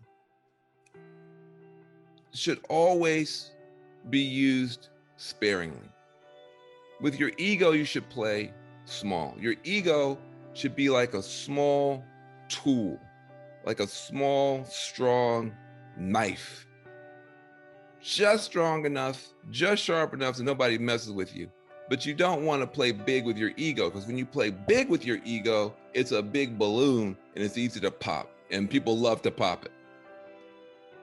S13: should always be used sparingly. With your ego, you should play small. Your ego should be like a small tool, like a small, strong knife. Just strong enough, just sharp enough so nobody messes with you. But you don't want to play big with your ego, because when you play big with your ego, it's a big balloon and it's easy to pop, and people love to pop it.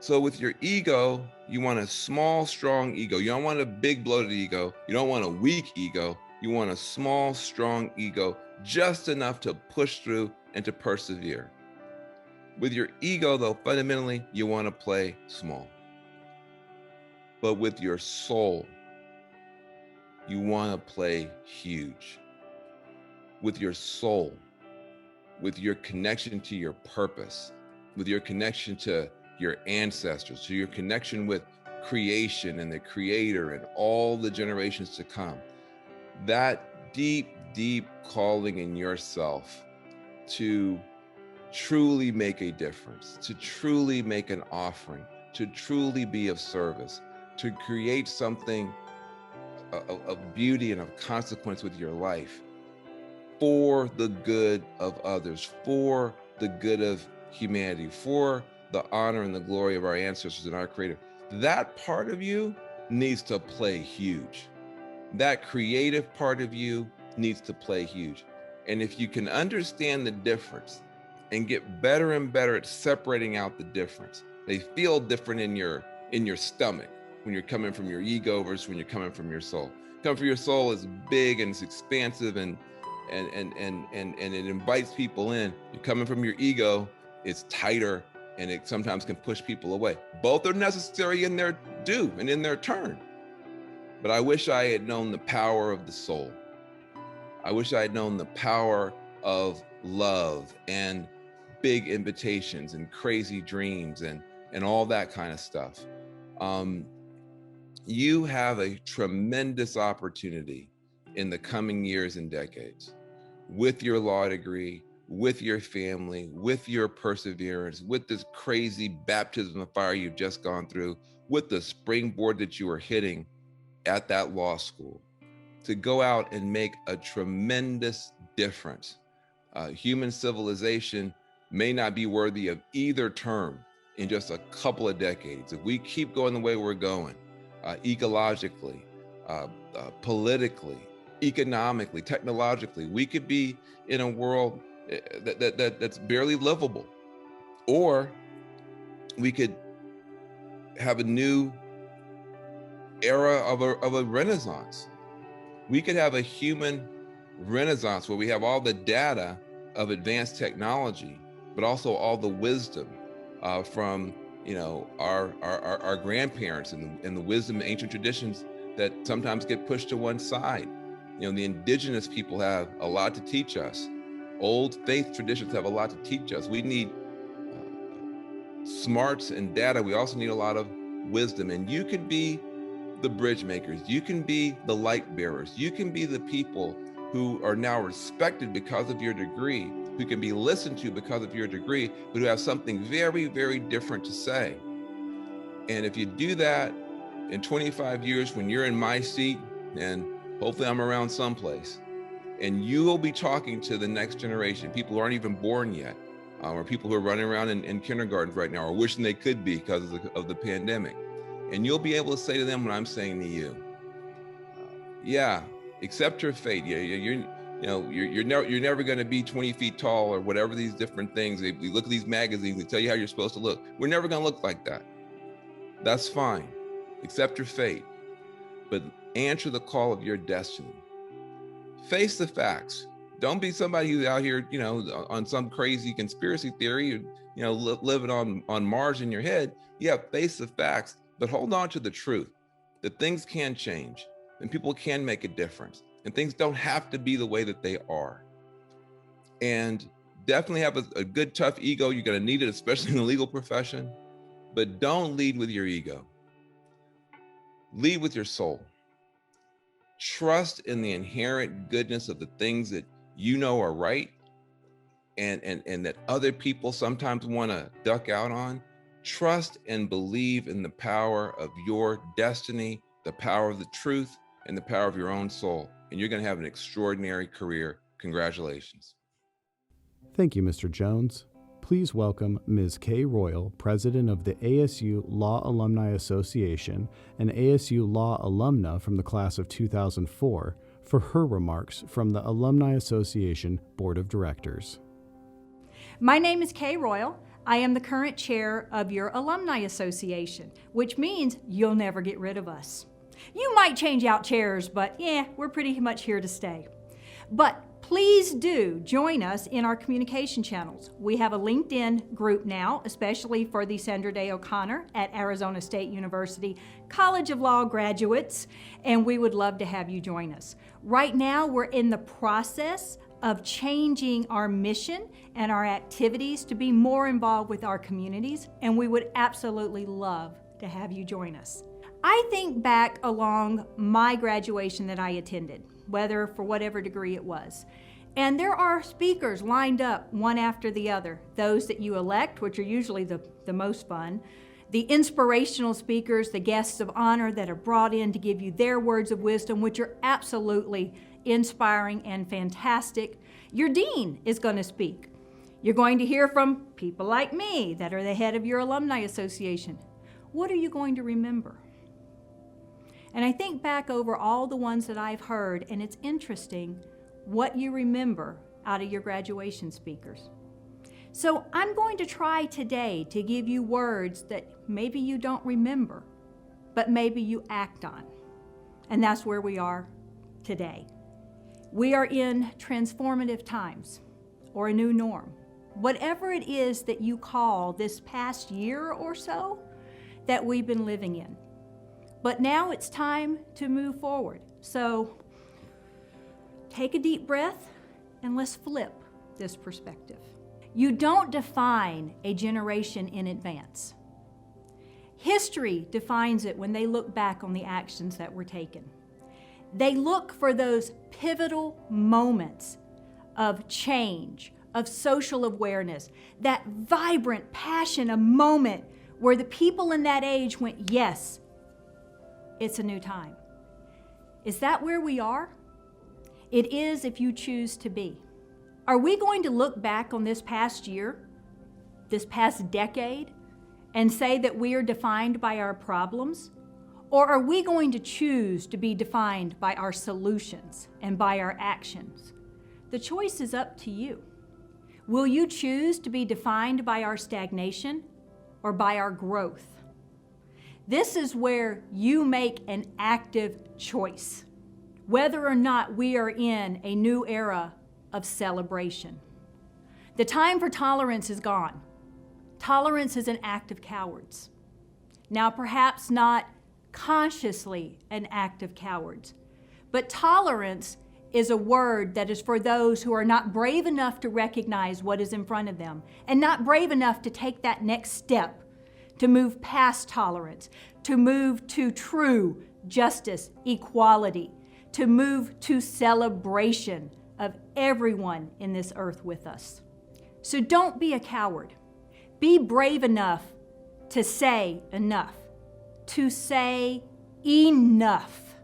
S13: So with your ego, you want a small, strong ego. You don't want a big bloated ego. You don't want a weak ego. You want a small, strong ego, just enough to push through and to persevere. With your ego, though, fundamentally, you want to play small. But with your soul, you want to play huge. With your soul, with your connection to your purpose, with your connection to your ancestors, to your connection with creation and the creator and all the generations to come. That deep, deep calling in yourself to truly make a difference, to truly make an offering, to truly be of service, to create something of beauty and of consequence with your life for the good of others, for the good of humanity, for the honor and the glory of our ancestors and our creator. That part of you needs to play huge. that creative part of you needs to play huge. And if you can understand the difference and get better and better at separating out the difference, they feel different in your stomach when you're coming from your ego versus when you're coming from your soul. Coming from your soul is big and it's expansive and it invites people in. You're coming from your ego, it's tighter and it sometimes can push people away. Both are necessary in their due and in their turn. But I wish I had known the power of the soul. I wish I had known the power of love and big invitations and crazy dreams and all that kind of stuff. You have a tremendous opportunity in the coming years and decades with your law degree, with your family, with your perseverance, with this crazy baptism of fire you've just gone through, with the springboard that you are hitting at that law school, to go out and make a tremendous difference. Human civilization may not be worthy of either term in just a couple of decades. If we keep going the way we're going, ecologically, politically, economically, technologically, we could be in a world that's barely livable. Or we could have a new era of a renaissance. We could have a human renaissance where we have all the data of advanced technology, but also all the wisdom from our grandparents and the wisdom and ancient traditions that sometimes get pushed to one side. The indigenous people have a lot to teach us. Old faith traditions have a lot to teach us. We need smarts and data. We also need a lot of wisdom. And you can be the bridge makers. You can be the light bearers. You can be the people who are now respected because of your degree, who can be listened to because of your degree, but who have something very, very different to say. And if you do that in 25 years, when you're in my seat, and hopefully I'm around someplace, and you will be talking to the next generation, people who aren't even born yet, or people who are running around in kindergartens right now, or wishing they could be because of the pandemic. And you'll be able to say to them what I'm saying to you. Yeah, accept your fate. Yeah, you're never going to be 20 feet tall or whatever these different things. If you look at these magazines, they tell you how you're supposed to look. We're never going to look like that. That's fine. Accept your fate, but answer the call of your destiny. Face the facts. Don't be somebody who's out here, on some crazy conspiracy theory, living on Mars in your head. Yeah, face the facts, but hold on to the truth that things can change and people can make a difference and things don't have to be the way that they are. And definitely have a good, tough ego. You're going to need it, especially in the legal profession, but don't lead with your ego. Lead with your soul. Trust in the inherent goodness of the things that you know are right and that other people sometimes want to duck out on. Trust and believe in the power of your destiny, the power of the truth, and the power of your own soul. And you're going to have an extraordinary career. Congratulations.
S6: Thank you, Mr. Jones. Please welcome Ms. Kay Royal, President of the ASU Law Alumni Association and ASU Law alumna from the class of 2004, for her remarks from the Alumni Association Board of Directors.
S14: My name is Kay Royal. I am the current chair of your Alumni Association, which means you'll never get rid of us. You might change out chairs, but yeah, we're pretty much here to stay. But please do join us in our communication channels. We have a LinkedIn group now, especially for the Sandra Day O'Connor at Arizona State University College of Law graduates, and we would love to have you join us. Right now, we're in the process of changing our mission and our activities to be more involved with our communities, and we would absolutely love to have you join us. I think back along my graduation that I attended, whether for whatever degree it was. And there are speakers lined up one after the other, those that you elect, which are usually the most fun, the inspirational speakers, the guests of honor that are brought in to give you their words of wisdom, which are absolutely inspiring and fantastic. Your dean is going to speak. You're going to hear from people like me that are the head of your alumni association. What are you going to remember? And I think back over all the ones that I've heard, and it's interesting what you remember out of your graduation speakers. So I'm going to try today to give you words that maybe you don't remember, but maybe you act on. And that's where we are today. We are in transformative times, or a new norm. Whatever it is that you call this past year or so that we've been living in. But now it's time to move forward. So take a deep breath and let's flip this perspective. You don't define a generation in advance. History defines it when they look back on the actions that were taken. They look for those pivotal moments of change, of social awareness, that vibrant passion, a moment where the people in that age went, yes, it's a new time. Is that where we are? It is if you choose to be. Are we going to look back on this past year, this past decade, and say that we are defined by our problems? Or are we going to choose to be defined by our solutions and by our actions? The choice is up to you. Will you choose to be defined by our stagnation or by our growth? This is where you make an active choice, whether or not we are in a new era of celebration. The time for tolerance is gone. Tolerance is an act of cowards. Now, perhaps not consciously an act of cowards, but tolerance is a word that is for those who are not brave enough to recognize what is in front of them and not brave enough to take that next step to move past tolerance, to move to true justice, equality, to move to celebration of everyone in this earth with us. So don't be a coward. Be brave enough to say enough, to say enough.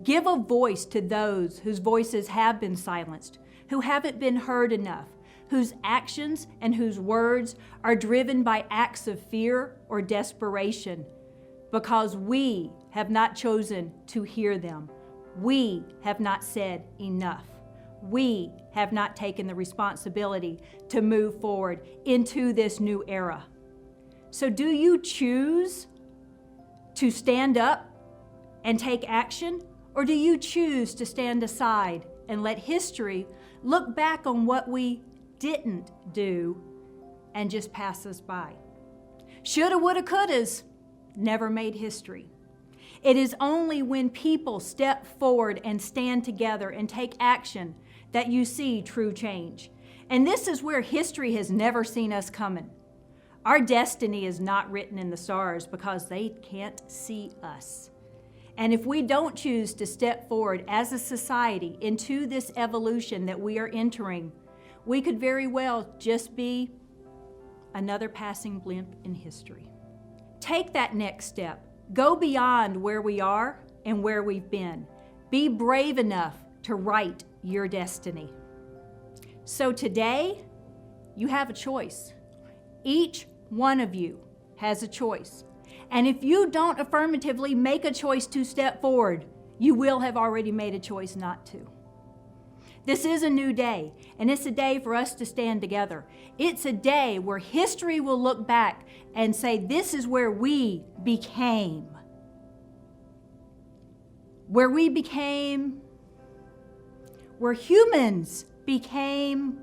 S14: Give a voice to those whose voices have been silenced, who haven't been heard enough, whose actions and whose words are driven by acts of fear or desperation, because we have not chosen to hear them. We have not said enough. We have not taken the responsibility to move forward into this new era. So do you choose to stand up and take action, or do you choose to stand aside and let history look back on what we didn't do and just pass us by? Shoulda, woulda, couldas never made history. It is only when people step forward and stand together and take action that you see true change. And this is where history has never seen us coming. Our destiny is not written in the stars because they can't see us. And if we don't choose to step forward as a society into this evolution that we are entering, we could very well just be another passing blimp in history. Take that next step. Go beyond where we are and where we've been. Be brave enough to write your destiny. So today, you have a choice. Each one of you has a choice. And if you don't affirmatively make a choice to step forward, you will have already made a choice not to. This is a new day, and it's a day for us to stand together. It's a day where history will look back and say, this is where we became. Where humans became.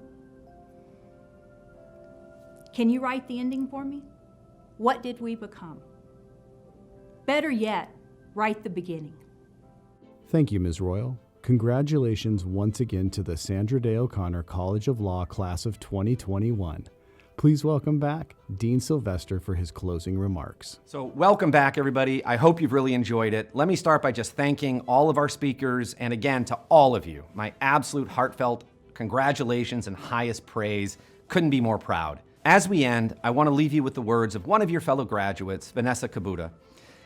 S14: Can you write the ending for me? What did we become? Better yet, write the beginning.
S6: Thank you, Ms. Royal. Congratulations once again to the Sandra Day O'Connor College of Law Class of 2021. Please welcome back Dean Sylvester for his closing remarks.
S7: So welcome back, everybody. I hope you've really enjoyed it. Let me start by just thanking all of our speakers, and again, to all of you, my absolute heartfelt congratulations and highest praise. Couldn't be more proud. As we end, I want to leave you with the words of one of your fellow graduates, Vanessa Kabuta.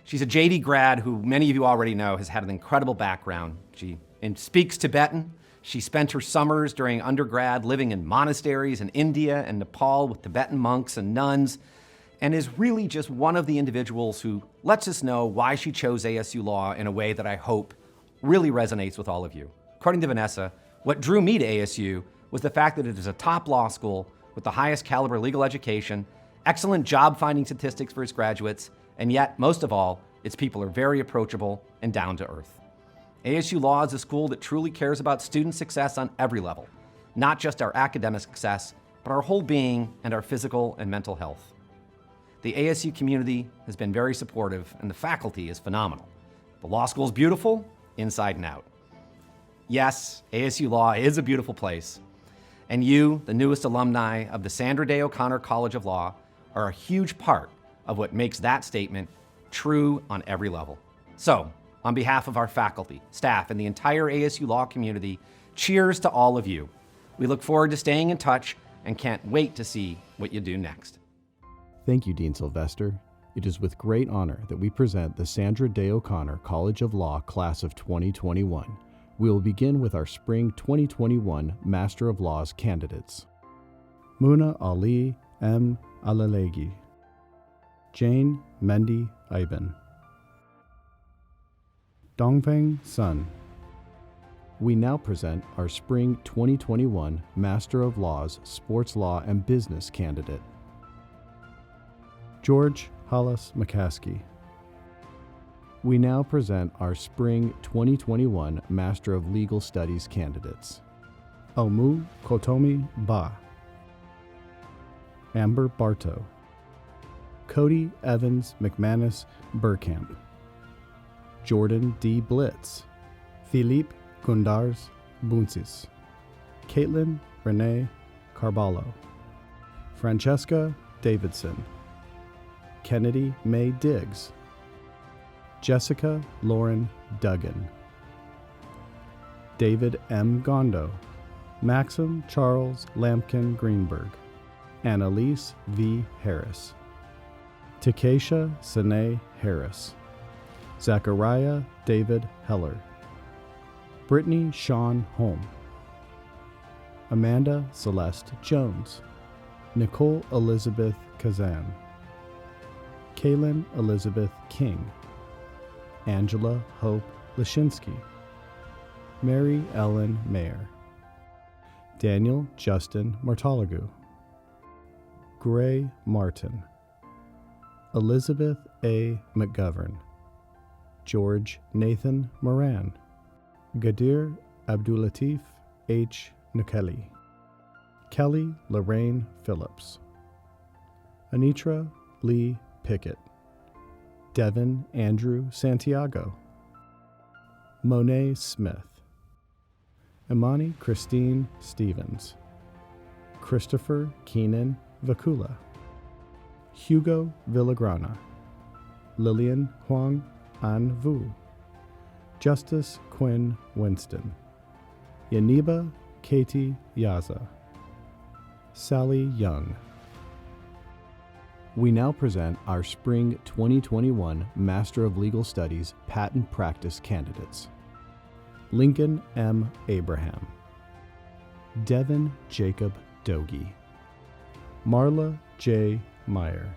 S7: She's a JD grad who many of you already know has had an incredible background. She speaks Tibetan. She spent her summers during undergrad living in monasteries in India and Nepal with Tibetan monks and nuns. and is really just one of the individuals who lets us know why she chose ASU Law in a way that I hope really resonates with all of you. According to Vanessa, what drew me to ASU was the fact that it is a top law school with the highest caliber legal education, excellent job finding statistics for its graduates, and yet, most of all, its people are very approachable and down to earth. ASU Law is a school that truly cares about student success on every level, not just our academic success, but our whole being and our physical and mental health. The ASU community has been very supportive, and the faculty is phenomenal. The law school is beautiful, inside and out. Yes, ASU Law is a beautiful place, and you, the newest alumni of the Sandra Day O'Connor College of Law, are a huge part of what makes that statement true on every level. So, on behalf of our faculty, staff, and the entire ASU Law community, cheers to all of you. We look forward to staying in touch and can't wait to see what you do next.
S6: Thank you, Dean Sylvester. It is with great honor that we present the Sandra Day O'Connor College of Law Class of 2021. We will begin with our Spring 2021 Master of Laws candidates. Muna Ali M. Alalegi, Jane Mendy Iben, Dongfeng Sun. We now present our Spring 2021 Master of Laws Sports Law and Business candidate. George Hollis McCaskey. We now present our Spring 2021 Master of Legal Studies candidates. Omu Kotomi Ba, Amber Bartow, Cody Evans McManus Burkamp, Jordan D. Blitz, Philippe Gundars Buncis, Caitlin Renee Carballo, Francesca Davidson, Kennedy May Diggs, Jessica Lauren Duggan, David M. Gondo, Maxim Charles Lampkin Greenberg, Annalise V. Harris, Takesha Sine Harris, Zachariah David Heller, Brittany Sean Holm, Amanda Celeste Jones, Nicole Elizabeth Kazan, Kaylin Elizabeth King, Angela Hope Lashinsky, Mary Ellen Mayer, Daniel Justin Martalagu, Gray Martin, Elizabeth A. McGovern, George Nathan Moran, Gadir Abdulatif H. Nukeli, Kelly Lorraine Phillips, Anitra Lee Pickett, Devin Andrew Santiago, Monet Smith, Imani Christine Stevens, Christopher Keenan Vakula, Hugo Villagrana, Lillian Huang An Vu, Justice Quinn Winston, Yaniba Katie Yaza, Sally Young. We now present our Spring 2021 Master of Legal Studies Patent Practice candidates. Lincoln M. Abraham, Devin Jacob Dogie, Marla J. Meyer.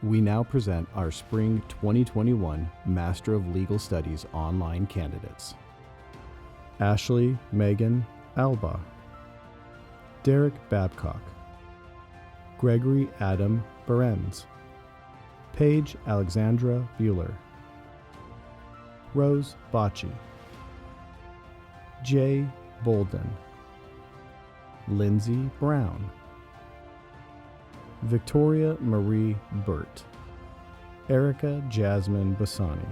S6: We now present our Spring 2021 Master of Legal Studies online candidates. Ashley Megan Alba, Derek Babcock, Gregory Adam Berenz, Paige Alexandra Bueller, Rose Bocci, Jay Bolden, Lindsay Brown, Victoria Marie Burt, Erica Jasmine Bassani,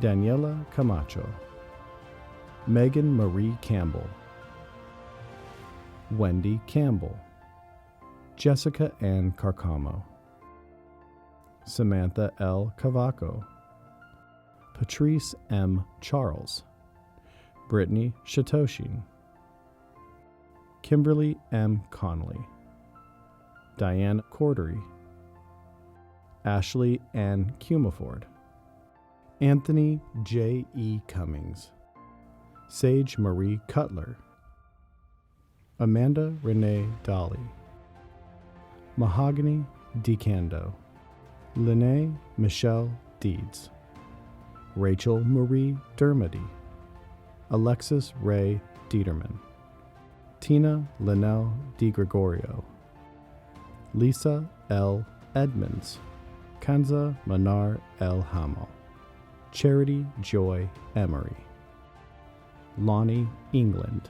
S6: Daniela Camacho, Megan Marie Campbell, Wendy Campbell, Jessica Ann Carcamo, Samantha L. Cavaco, Patrice M. Charles, Brittany Shatoshin, Kimberly M. Connolly, Diane Cordery, Ashley Ann Cumaford, Anthony J. E. Cummings, Sage Marie Cutler, Amanda Renee Dolly, Mahogany DeCando, Lene Michelle Deeds, Rachel Marie Dermody, Alexis Ray Dieterman, Tina Linnell DiGregorio, Lisa L. Edmonds, Kanza Manar El Hamal, Charity Joy Emery, Lonnie England,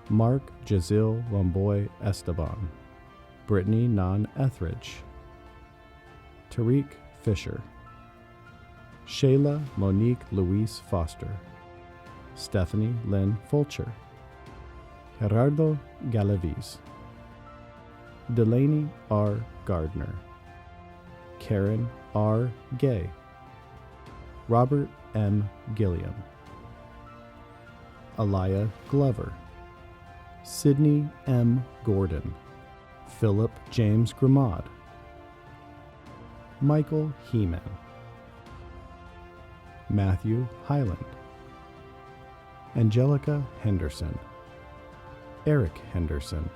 S6: Mark Jazil Lomboy Esteban, Brittany Non Etheridge, Tariq Fisher, Shayla Monique Louise Foster, Stephanie Lynn Fulcher, Gerardo Galaviz, Delaney R. Gardner, Karen R. Gay, Robert M. Gilliam, Alaya Glover, Sydney M. Gordon, Philip James Grimmaud, Michael Heeman, Matthew Highland, Angelica Henderson, Eric Henderson,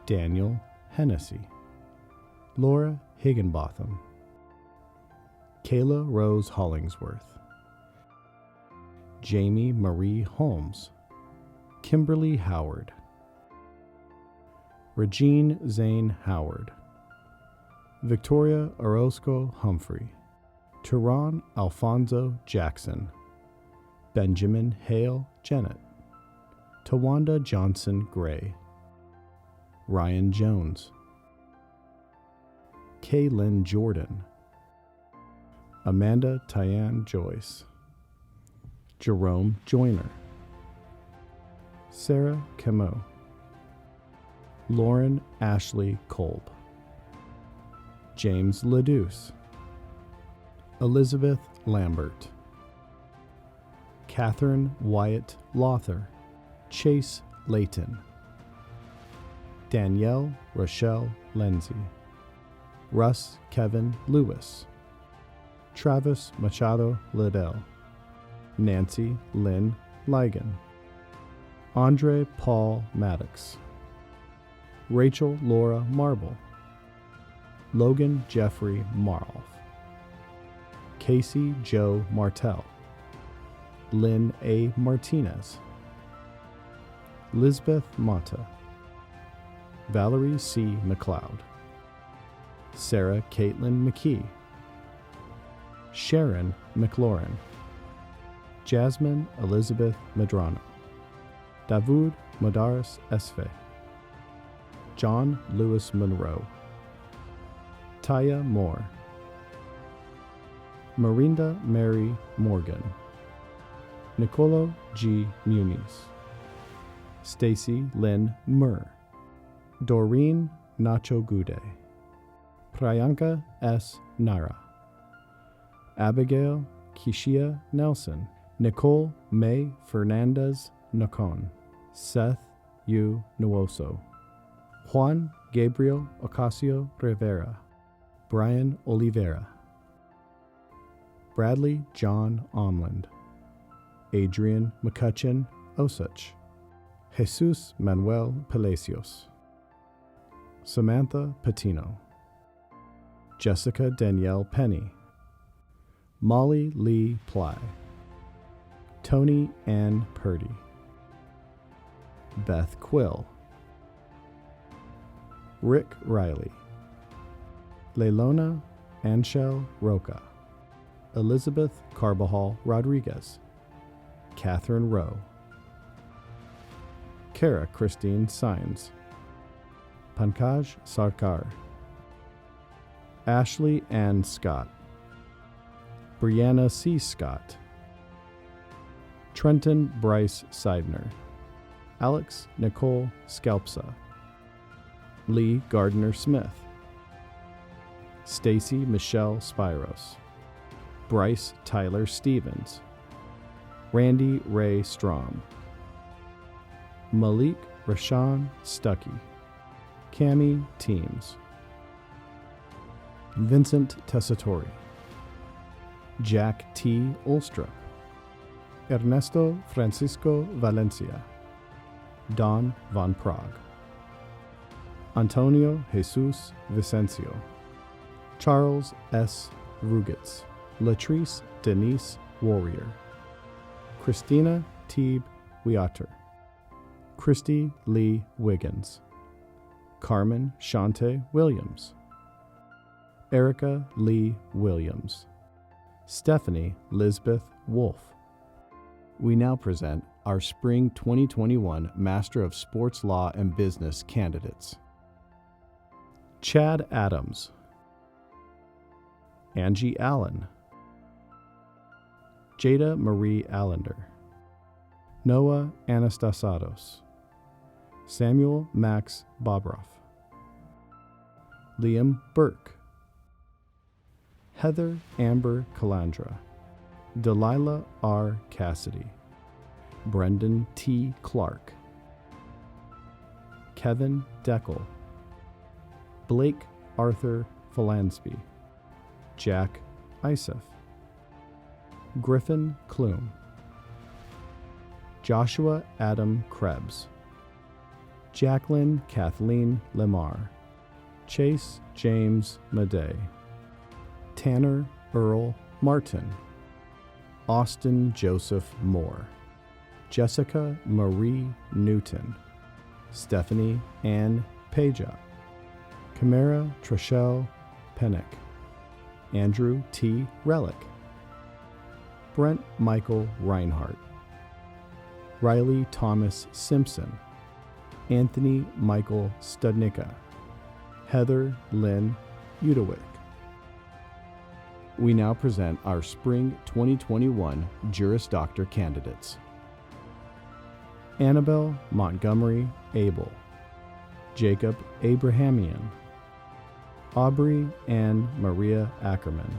S6: Daniel Hennessy, Laura Higginbotham, Kayla Rose Hollingsworth, Jamie Marie Holmes, Kimberly Howard, Regine Zane Howard, Victoria Orozco Humphrey, Tehran Alfonso Jackson, Benjamin Hale Jennett, Tawanda Johnson Gray, Ryan Jones, Kaylin Jordan, Amanda Tyann Joyce, Jerome Joyner, Sarah Camo, Lauren Ashley Kolb, James Ledouce, Elizabeth Lambert, Catherine Wyatt Lother, Chase Layton, Danielle Rochelle Lindsay, Russ Kevin Lewis, Travis Machado Liddell, Nancy Lynn Ligon, Andre Paul Maddox, Rachel Laura Marble, Logan Jeffrey Marlf, Casey Joe Martell, Lynn A. Martinez, Lisbeth Mata, Valerie C. McLeod, Sarah Caitlin McKee, Sharon McLaurin, Jasmine Elizabeth Medrano, Davud Modaris Esfe, John Lewis Monroe, Taya Moore, Marinda Mary Morgan, Nicolo G. Muniz, Stacy Lynn Murr, Doreen Nacho Gude, Priyanka S. Nara, Abigail Kishia Nelson, Nicole May Fernandez Nacon, Seth U. Nuoso, Juan Gabriel Ocasio Rivera, Brian Oliveira, Bradley John Omland, Adrian McCutcheon Osich, Jesus Manuel Palacios, Samantha Patino, Jessica Danielle Penny, Molly Lee Ply, Tony Ann Purdy, Beth Quill, Rick Riley, Leilona Anshel Roca, Elizabeth Carbajal Rodriguez, Catherine Rowe, Kara Christine Sines, Pankaj Sarkar, Ashley Ann Scott, Brianna C. Scott, Trenton Bryce Seidner, Alex Nicole Skelpsa, Lee Gardner Smith, Stacy Michelle Spiros, Bryce Tyler Stevens, Randy Ray Strom, Malik Rashawn Stuckey, Cami Teams, Vincent Tessatori, Jack T. Ulstrup, Ernesto Francisco Valencia, Don Von Prague, Antonio Jesus Vicencio, Charles S. Rugitz, Latrice Denise Warrior, Christina Teeb Wiater, Christy Lee Wiggins, Carmen Shante Williams, Erica Lee Williams, Stephanie Lisbeth Wolf. We now present our Spring 2021 Master of Sports Law and Business candidates. Chad Adams, Angie Allen, Jada Marie Allender, Noah Anastasados, Samuel Max Bobroff, Liam Burke, Heather Amber Calandra, Delilah R. Cassidy, Brendan T. Clark, Kevin Deckel, Blake Arthur Falansby, Jack Isef, Griffin Klum, Joshua Adam Krebs, Jacqueline Kathleen Lemar, Chase James Madej, Tanner Earl Martin, Austin Joseph Moore, Jessica Marie Newton, Stephanie Ann Peja, Camara Trishelle Pennick, Andrew T. Relic, Brent Michael Reinhardt, Riley Thomas Simpson, Anthony Michael Studnicka, Heather Lynn Udowick. We now present our Spring 2021 Juris Doctor candidates. Annabelle Montgomery Abel, Jacob Abrahamian, Aubrey Ann Maria Ackerman,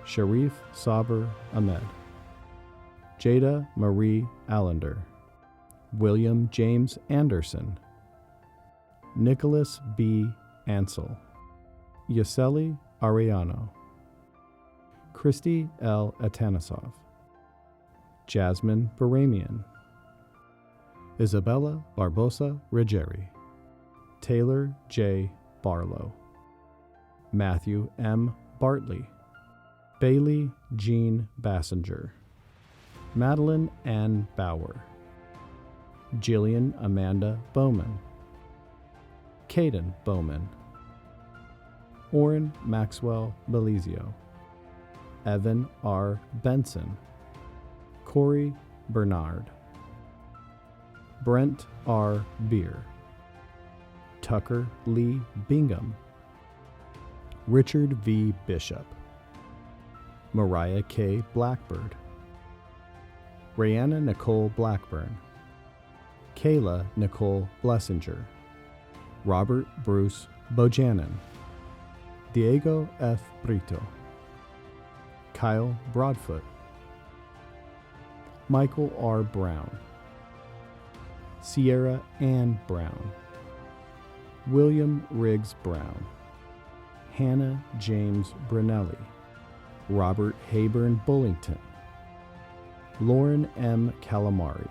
S6: Sharif Saber Ahmed, Jada Marie Allender, William James Anderson, Nicholas B. Ansel, Yaseli Ariano, Christy L. Atanasov, Jasmine Baramian, Isabella Barbosa Ruggieri, Taylor J. Barlow, Matthew M. Bartley, Bailey Jean Bassinger, Madeline Ann Bauer, Jillian Amanda Bowman, Caden Bowman, Orrin Maxwell Belizio, Evan R. Benson, Corey Bernard, Brent R. Beer, Tucker Lee Bingham, Richard V. Bishop, Mariah K. Blackbird, Rayanna Nicole Blackburn, Kayla Nicole Blessinger, Robert Bruce Bojanin, Diego F. Brito, Kyle Broadfoot, Michael R. Brown, Sierra Ann Brown, William Riggs Brown, Hannah James Brunelli, Robert Hayburn Bullington, Lauren M. Calamari,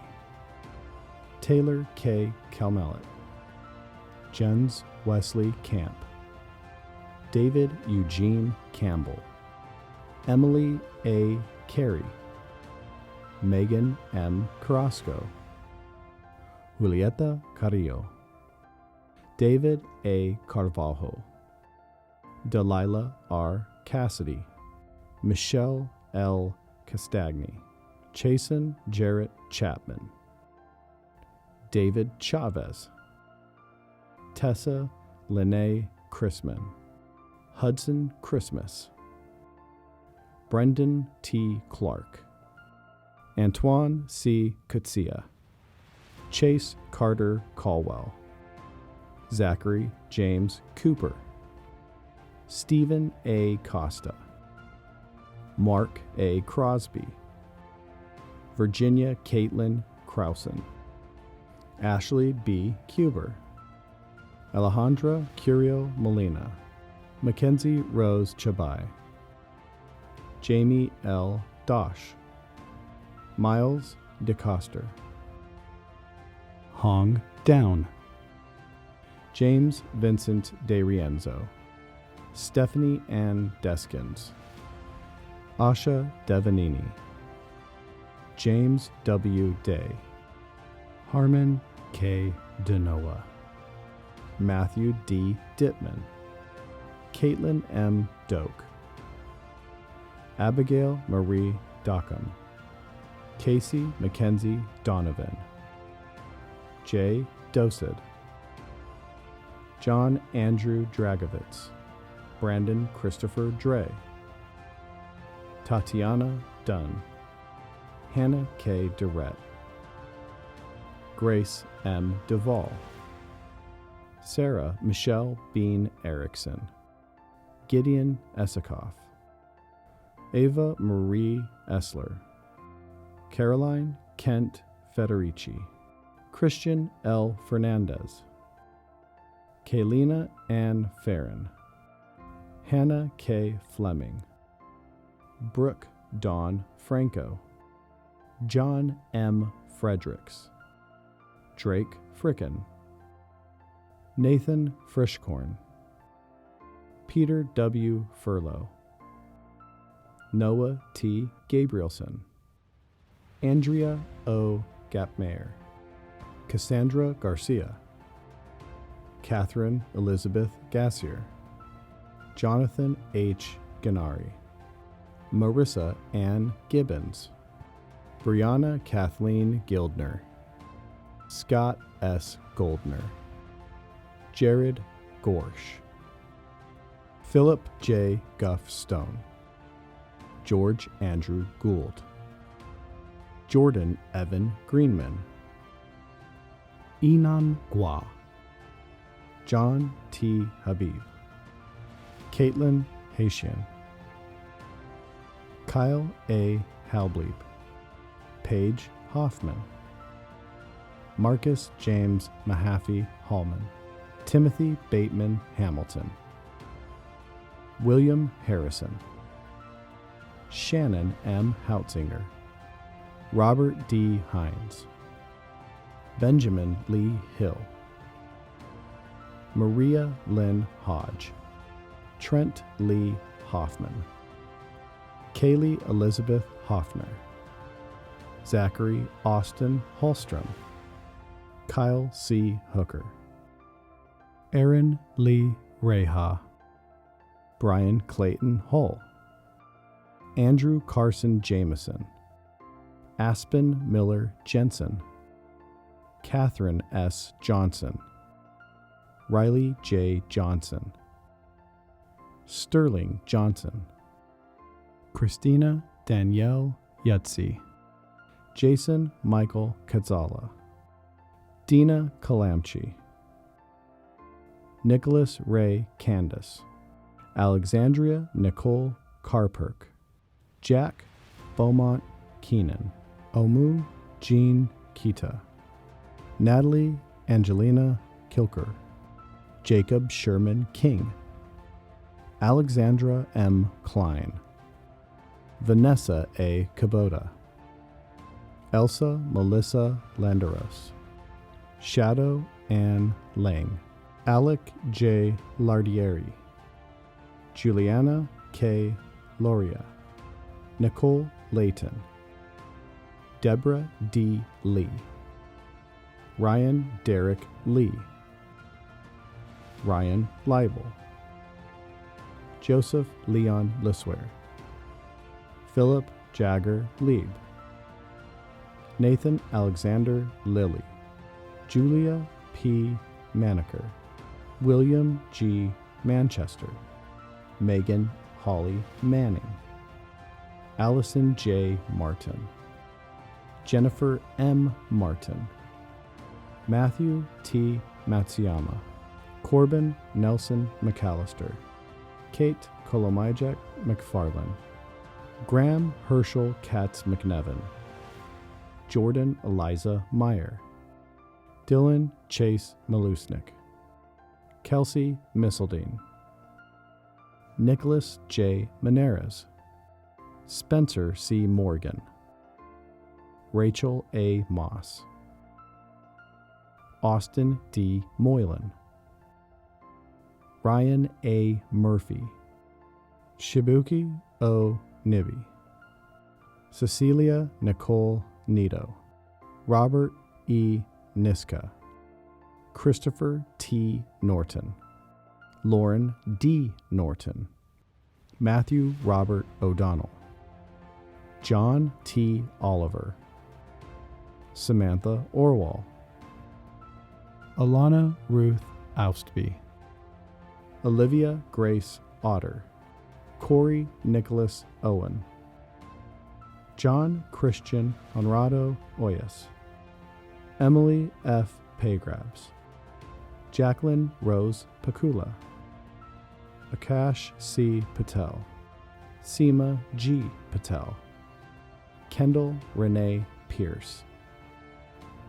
S6: Taylor K. Calmellet, Jens Wesley Camp, David Eugene Campbell, Emily A. Carey, Megan M. Carrasco, Julieta Carrillo, David A. Carvalho, Delilah R. Cassidy, Michelle L. Castagni, Chasen Jarrett Chapman, David Chavez, Tessa Lene Chrisman, Hudson Christmas, Brendan T. Clark, Antoine C. Kutsia, Chase Carter Caldwell, Zachary James Cooper, Stephen A. Costa, Mark A. Crosby, Virginia Caitlin Krausen, Ashley B. Cuber, Alejandra Curio Molina, Mackenzie Rose Chabai, Jamie L. Dosh, Miles DeCoster, Hong Down, James Vincent De Rienzo, Stephanie Ann Deskins, Asha Devanini, James W. Day, Harmon K. Denoa, Matthew D. Dittman, Caitlin M. Doak, Abigail Marie Dockham, Casey Mackenzie Donovan, Jay Dosid, John Andrew Dragovitz, Brandon Christopher Dre, Tatiana Dunn, Hannah K. Durrett, Grace M. Duvall, Sarah Michelle Bean Erickson, Gideon Esikoff, Ava Marie Essler, Caroline Kent Federici, Christian L. Fernandez, Kaylina Ann Farron, Hannah K. Fleming, Brooke Dawn Franco, John M. Fredericks, Drake Frickin, Nathan Frischkorn, Peter W. Furlow, Noah T. Gabrielson, Andrea O. Gapmayer, Cassandra Garcia, Catherine Elizabeth Gassier, Jonathan H. Ganari, Marissa Ann Gibbons, Brianna Kathleen Gildner, Scott S. Goldner, Jared Gorsh, Philip J. Guff Stone, George Andrew Gould, Jordan Evan Greenman, Enan Gua, John T. Habib, Caitlin Haitian, Kyle A. Halbleep, Paige Hoffman, Marcus James Mahaffey Hallman, Timothy Bateman Hamilton, William Harrison, Shannon M. Hautzinger, Robert D. Hines, Benjamin Lee Hill, Maria Lynn Hodge, Trent Lee Hoffman, Kaylee Elizabeth Hoffner, Zachary Austin Holstrom, Kyle C. Hooker, Aaron Lee Reha, Brian Clayton Hull, Andrew Carson Jameson, Aspen Miller Jensen, Catherine S. Johnson, Riley J. Johnson, Sterling Johnson, Christina Danielle Yutzi, Jason Michael Kadzala, Dina Kalamchi, Nicholas Ray Candace, Alexandria Nicole Carperk, Jack Beaumont Keenan, Omu Jean Kita, Natalie Angelina Kilker, Jacob Sherman King, Alexandra M. Klein, Vanessa A. Kubota, Elsa Melissa Landeros, Shadow Ann Lang, Alec J. Lardieri, Juliana K. Loria, Nicole Layton, Deborah D. Lee, Ryan Derek Lee, Ryan Leibel, Joseph Leon Liswer, Philip Jagger Lieb, Nathan Alexander Lilly, Julia P. Maneker, William G. Manchester, Megan Holly Manning, Allison J. Martin, Jennifer M. Martin, Matthew T. Matsuyama, Corbin Nelson McAllister, Kate Kolomijek McFarlane, Graham Herschel Katz McNevin, Jordan Eliza Meyer, Dylan Chase Malusnik, Kelsey Misseldine, Nicholas J. Meneres, Spencer C. Morgan, Rachel A. Moss, Austin D. Moylan, Ryan A. Murphy, Shibuki O. Nibby, Cecilia Nicole Nito, Robert E. Niska, Christopher T. Norton, Lauren D. Norton, Matthew Robert O'Donnell, John T. Oliver, Samantha Orwell, Alana Ruth Oustby, Olivia Grace Otter, Corey Nicholas Owen, John Christian Honrado Oyas, Emily F. Paygrabs, Jacqueline Rose Pakula, Akash C. Patel, Seema G. Patel, Kendall Renee Pierce,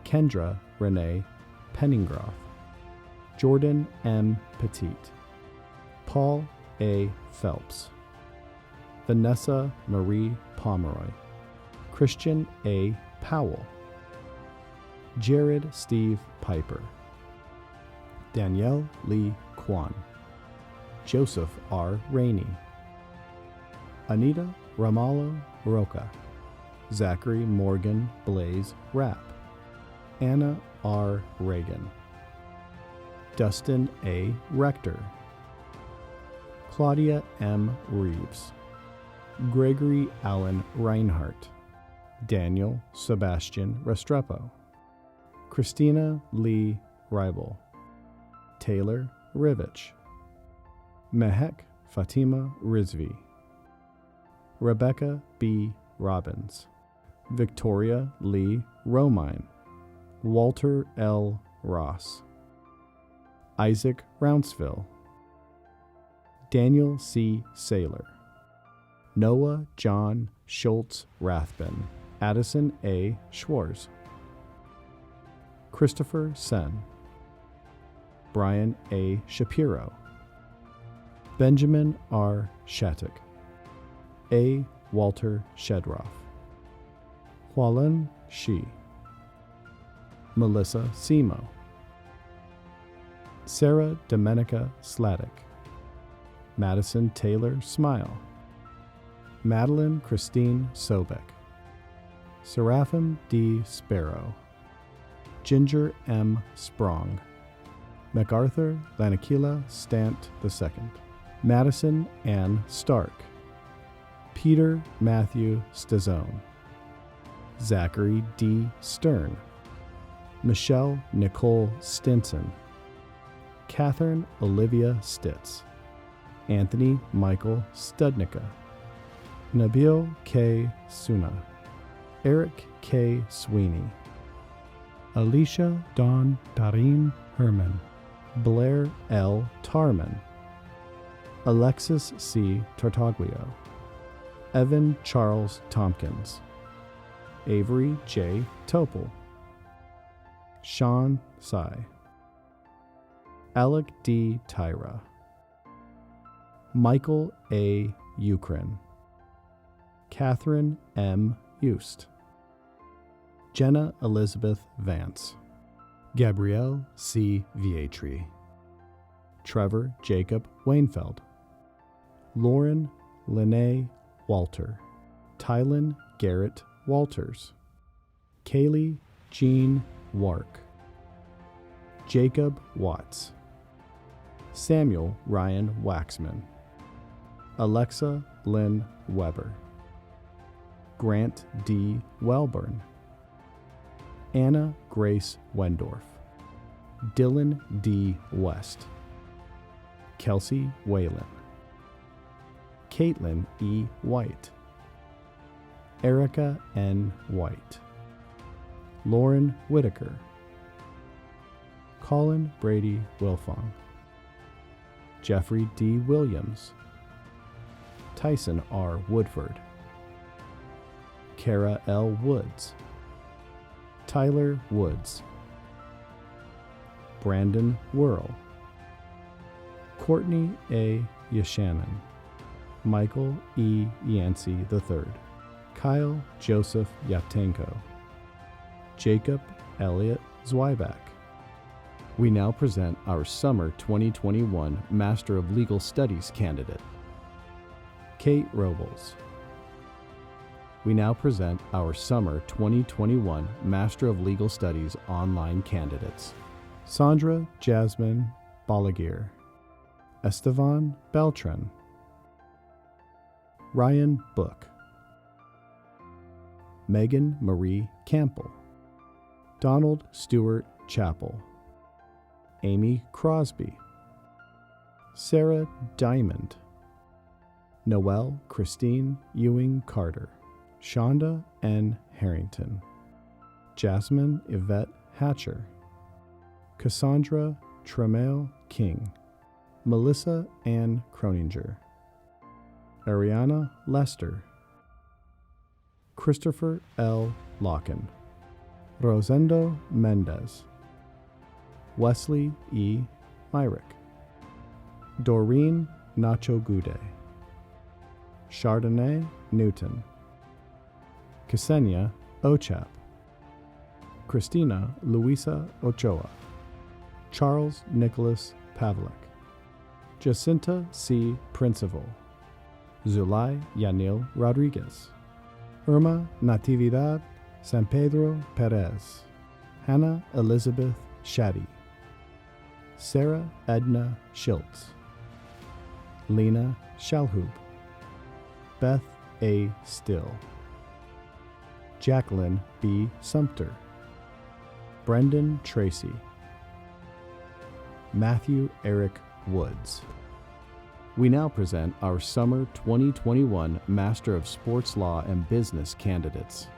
S6: Kendra Renee Penningroth, Jordan M. Petit, Paul A. Phelps, Vanessa Marie Pomeroy, Christian A. Powell, Jared Steve Piper, Danielle Lee Kwan, Joseph R. Rainey, Anita Ramallo Roca, Zachary Morgan Blaze Rapp, Anna R. Reagan, Dustin A. Rector, Claudia M. Reeves, Gregory Allen Reinhardt, Daniel Sebastian Restrepo, Christina Lee Reibel, Taylor Rivich, Mehek Fatima Rizvi, Rebecca B. Robbins, Victoria Lee Romine, Walter L. Ross, Isaac Rounceville, Daniel C. Saylor, Noah John Schultz Rathbun, Addison A. Schwarz, Christopher Sen, Brian A. Shapiro, Benjamin R. Shattuck, A. Walter Shedroff, Hualun Shi, Melissa Simo, Sarah Domenica Sladek, Madison Taylor Smile, Madeline Christine Sobek, Seraphim D. Sparrow, Ginger M. Sprong, MacArthur Lanakila Stant II, Madison Ann Stark, Peter Matthew Stazone, Zachary D. Stern, Michelle Nicole Stinson, Catherine Olivia Stitz, Anthony Michael Studnicka, Nabil K. Suna, Eric K. Sweeney, Alicia Dawn Darim Herman, Blair L. Tarman, Alexis C. Tartaglio, Evan Charles Tompkins, Avery J. Topol, Sean Sy, Alec D. Tyra, Michael A. Ukrin, Catherine M. Eust, Jenna Elizabeth Vance, Gabrielle C. Vietri, Trevor Jacob Wainfeld, Lauren Lene Walter, Tylen Garrett Walters, Kaylee Jean Wark, Jacob Watts, Samuel Ryan Waxman, Alexa Lynn Weber, Grant D. Welburn, Anna Grace Wendorf, Dylan D. West, Kelsey Whalen, Caitlin E. White, Erica N. White, Lauren Whitaker, Colin Brady Wilfong, Jeffrey D. Williams, Tyson R. Woodford, Kara L. Woods, Tyler Woods, Brandon Worrell, Courtney A. Yashanin, Michael E. Yancey III, Kyle Joseph Yaptenko, Jacob Elliott Zweiback, We now present our Summer 2021 Master of Legal Studies candidate, Kate Robles. We now present our Summer 2021 Master of Legal Studies online candidates, Sandra Jasmine Balaguer, Estevan Beltran, Ryan Book, Megan Marie Campbell, Donald Stewart Chappell, Amy Crosby, Sarah Diamond, Noelle Christine Ewing Carter, Shonda N. Harrington, Jasmine Yvette Hatcher, Cassandra Tremail King, Melissa Ann Croninger, Ariana Lester, Christopher L. Locken, Rosendo Mendez, Wesley E. Myrick, Doreen Nacho Gude, Chardonnay Newton, Ksenia Ochap, Christina Luisa Ochoa, Charles Nicholas Pavlik, Jacinta C. Principal, Zulay Yanil Rodriguez, Irma Natividad San Pedro Perez, Hannah Elizabeth Shaddy, Sarah Edna Schiltz, Lena Shalhoub, Beth A. Still, Jacqueline B. Sumter, Brendan Tracy, Matthew Eric Woods. We now present our Summer 2021 Master of Sports Law and Business candidates,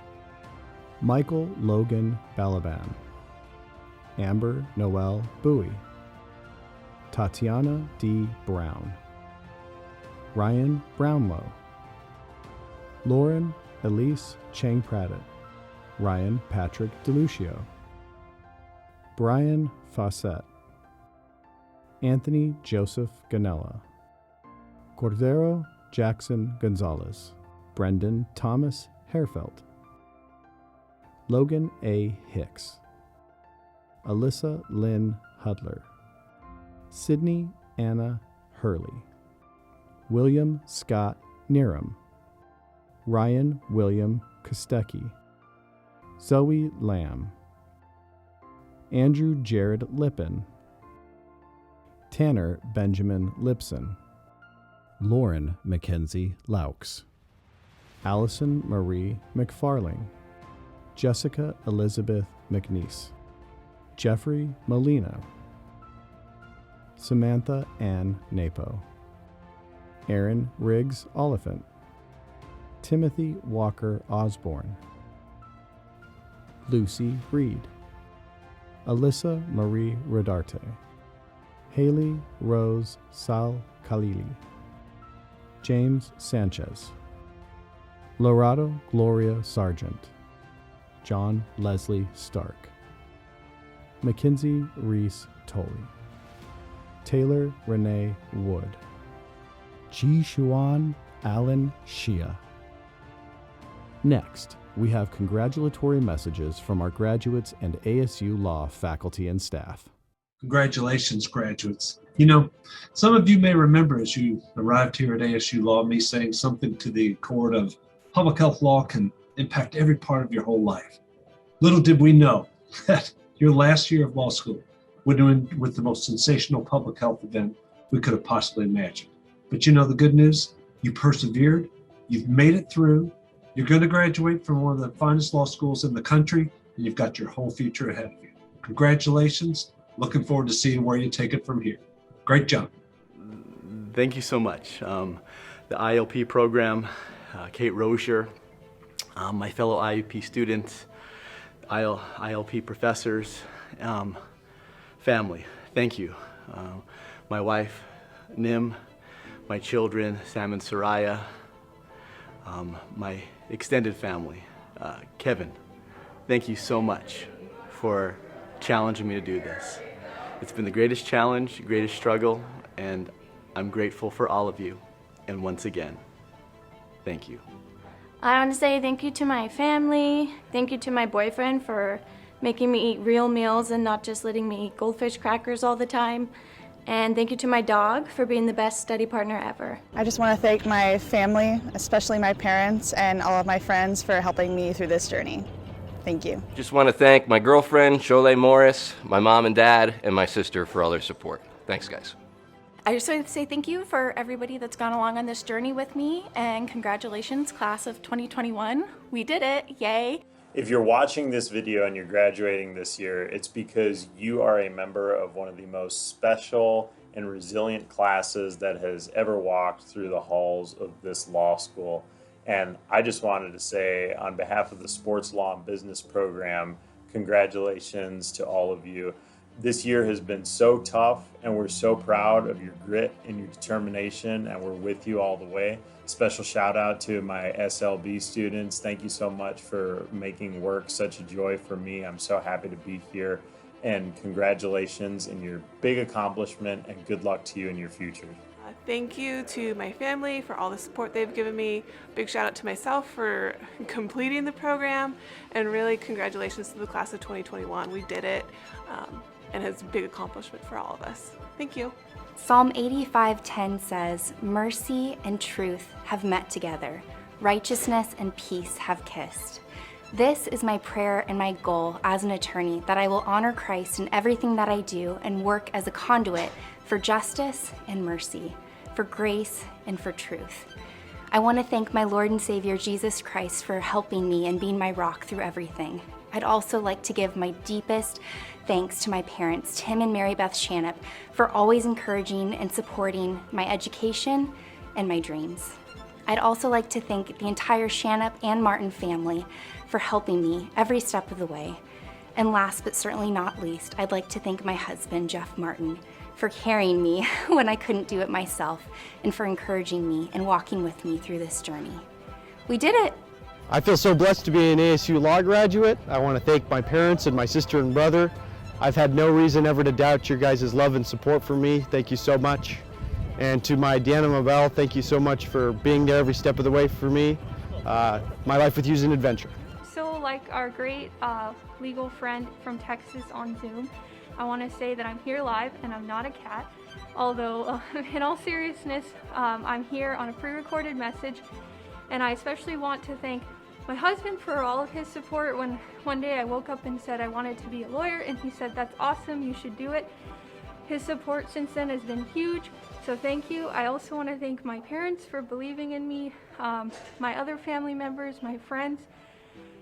S6: Michael Logan Balaban, Amber Noel Bowie, Tatiana D. Brown, Ryan Brownlow, Lauren Elise Chang Pradit, Ryan Patrick DeLucio, Brian Fawcett, Anthony Joseph Ganella, Cordero Jackson Gonzalez, Brendan Thomas Herfeld, Logan A. Hicks, Alyssa Lynn Hudler, Sydney Anna Hurley, William Scott Neeram, Ryan William Kostecki, Zoe Lamb, Andrew Jared Lippin, Tanner Benjamin Lipson, Lauren Mackenzie Laux, Allison Marie McFarling, Jessica Elizabeth McNeese, Jeffrey Molino, Samantha Ann Napo, Aaron Riggs Oliphant, Timothy Walker Osborne, Lucy Reed, Alyssa Marie Rodarte, Haley Rose Sal Khalili, James Sanchez, Lorado Gloria Sargent, John Leslie Stark, Mackenzie Reese Tolley, Taylor Renee Wood, Ji Xuan Allen Shia. Next, we have congratulatory messages from our graduates and ASU Law faculty and staff.
S15: Congratulations, graduates. You know, some of you may remember as you arrived here at ASU Law me saying something to the accord of public health law can impact every part of your whole life. Little did we know that your last year of law school would end with the most sensational public health event we could have possibly imagined. But you know the good news? You persevered, you've made it through, you're going to graduate from one of the finest law schools in the country, and you've got your whole future ahead of you. Congratulations. Looking forward to seeing where you take it from here. Great job.
S16: Thank you so much. The ILP program, Kate Rozier, my fellow IUP students, ILP professors, family, thank you. My wife, Nim, my children, Sam and Soraya, my extended family, Kevin, thank you so much for challenging me to do this. It's been the greatest challenge, greatest struggle, and I'm grateful for all of you. And once again, thank you.
S17: I want to say thank you to my family, thank you to my boyfriend for making me eat real meals and not just letting me eat goldfish crackers all the time. And thank you to my dog for being the best study partner ever.
S18: I just want to thank my family, especially my parents and all of my friends for helping me through this journey. Thank you.
S19: Just want to thank my girlfriend, Cholet Morris, my mom and dad, and my sister for all their support. Thanks, guys.
S17: I just want to say thank you for everybody that's gone along on this journey with me, and congratulations, class of 2021. We did it, yay.
S20: If you're watching this video and you're graduating this year, it's because you are a member of one of the most special and resilient classes that has ever walked through the halls of this law school. And I just wanted to say, on behalf of the Sports Law and Business program, congratulations to all of you. This year has been so tough, and we're so proud of your grit and your determination, and we're with you all the way. Special shout out to my SLB students. Thank you so much for making work such a joy for me. I'm so happy to be here, and congratulations in your big accomplishment, and good luck to you in your future.
S21: Thank you to my family for all the support they've given me. Big shout out to myself for completing the program, and really congratulations to the class of 2021. We did it, and it's a big accomplishment for all of us. Thank you.
S22: Psalm 85:10 says, "Mercy and truth have met together. Righteousness and peace have kissed." This is my prayer and my goal as an attorney, that I will honor Christ in everything that I do and work as a conduit for justice and mercy, for grace and for truth. I want to thank my Lord and Savior Jesus Christ for helping me and being my rock through everything. I'd also like to give my deepest thanks to my parents, Tim and Mary Beth Shanup, for always encouraging and supporting my education and my dreams. I'd also like to thank the entire Shanup and Martin family for helping me every step of the way. And last but certainly not least, I'd like to thank my husband, Jeff Martin, for carrying me when I couldn't do it myself, and for encouraging me and walking with me through this journey. We did it!
S23: I feel so blessed to be an ASU Law graduate. I want to thank my parents and my sister and brother. I've had no reason ever to doubt your guys' love and support for me. Thank you so much. And to my Deanna Mabel, thank you so much for being there every step of the way for me. My life with you is an adventure.
S1: So like our great legal friend from Texas on Zoom, I want to say that I'm here live and I'm not a cat. Although in all seriousness, I'm here on a pre-recorded message, and I especially want to thank my husband for all of his support when one day I woke up and said I wanted to be a lawyer, and he said, "That's awesome, you should do it." His support since then has been huge, so thank you. I also want to thank my parents for believing in me, my other family members, my friends,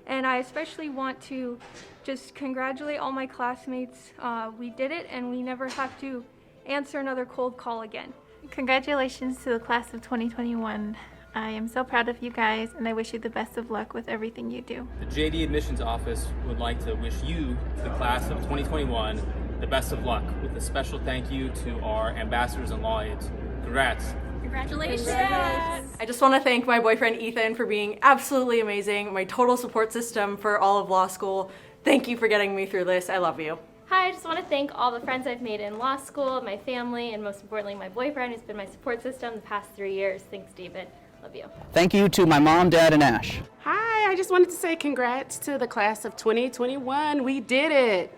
S1: and I especially want to just congratulate all my classmates. We did it, and we never have to answer another cold call again.
S24: Congratulations to the class of 2021. I am so proud of you guys, and I wish you the best of luck with everything you do.
S25: The JD Admissions Office would like to wish you, the class of 2021, the best of luck, with a special thank you to our ambassadors and law aides. Congrats.
S17: Congratulations! I just want to thank my boyfriend Ethan for being absolutely amazing, my total support system for all of law school. Thank you for getting me through this. I love you.
S26: Hi, I just want to thank all the friends I've made in law school, my family, and most importantly my boyfriend, who's been my support system the past 3 years. Thanks, David. Love you.
S27: Thank you to my mom, dad, and Ash.
S28: Hi, I just wanted to say congrats to the class of 2021. We did it.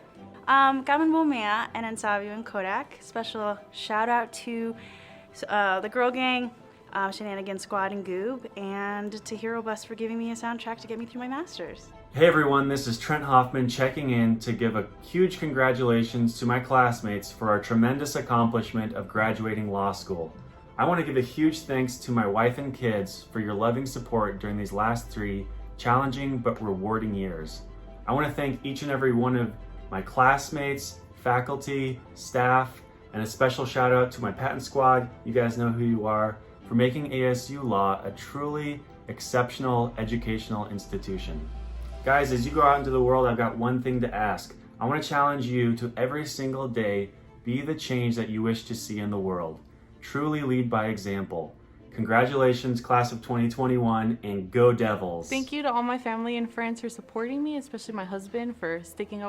S29: Gaman Bomea and Ansavio and Kodak. Special shout out to the Girl Gang, Shenanigans Squad and Goob, and to Hero Bus for giving me a soundtrack to get me through my master's.
S30: Hey everyone, this is Trent Hoffman checking in to give a huge congratulations to my classmates for our tremendous accomplishment of graduating law school. I want to give a huge thanks to my wife and kids for your loving support during these last 3 challenging but rewarding years. I want to thank each and every one of my classmates, faculty, staff, and a special shout out to my patent squad, you guys know who you are, for making ASU Law a truly exceptional educational institution. Guys, as you go out into the world, I've got one thing to ask. I want to challenge you to every single day be the change that you wish to see in the world. Truly lead by example. Congratulations, class of 2021, and go Devils.
S31: Thank you to all my family and friends for supporting me, especially my husband for sticking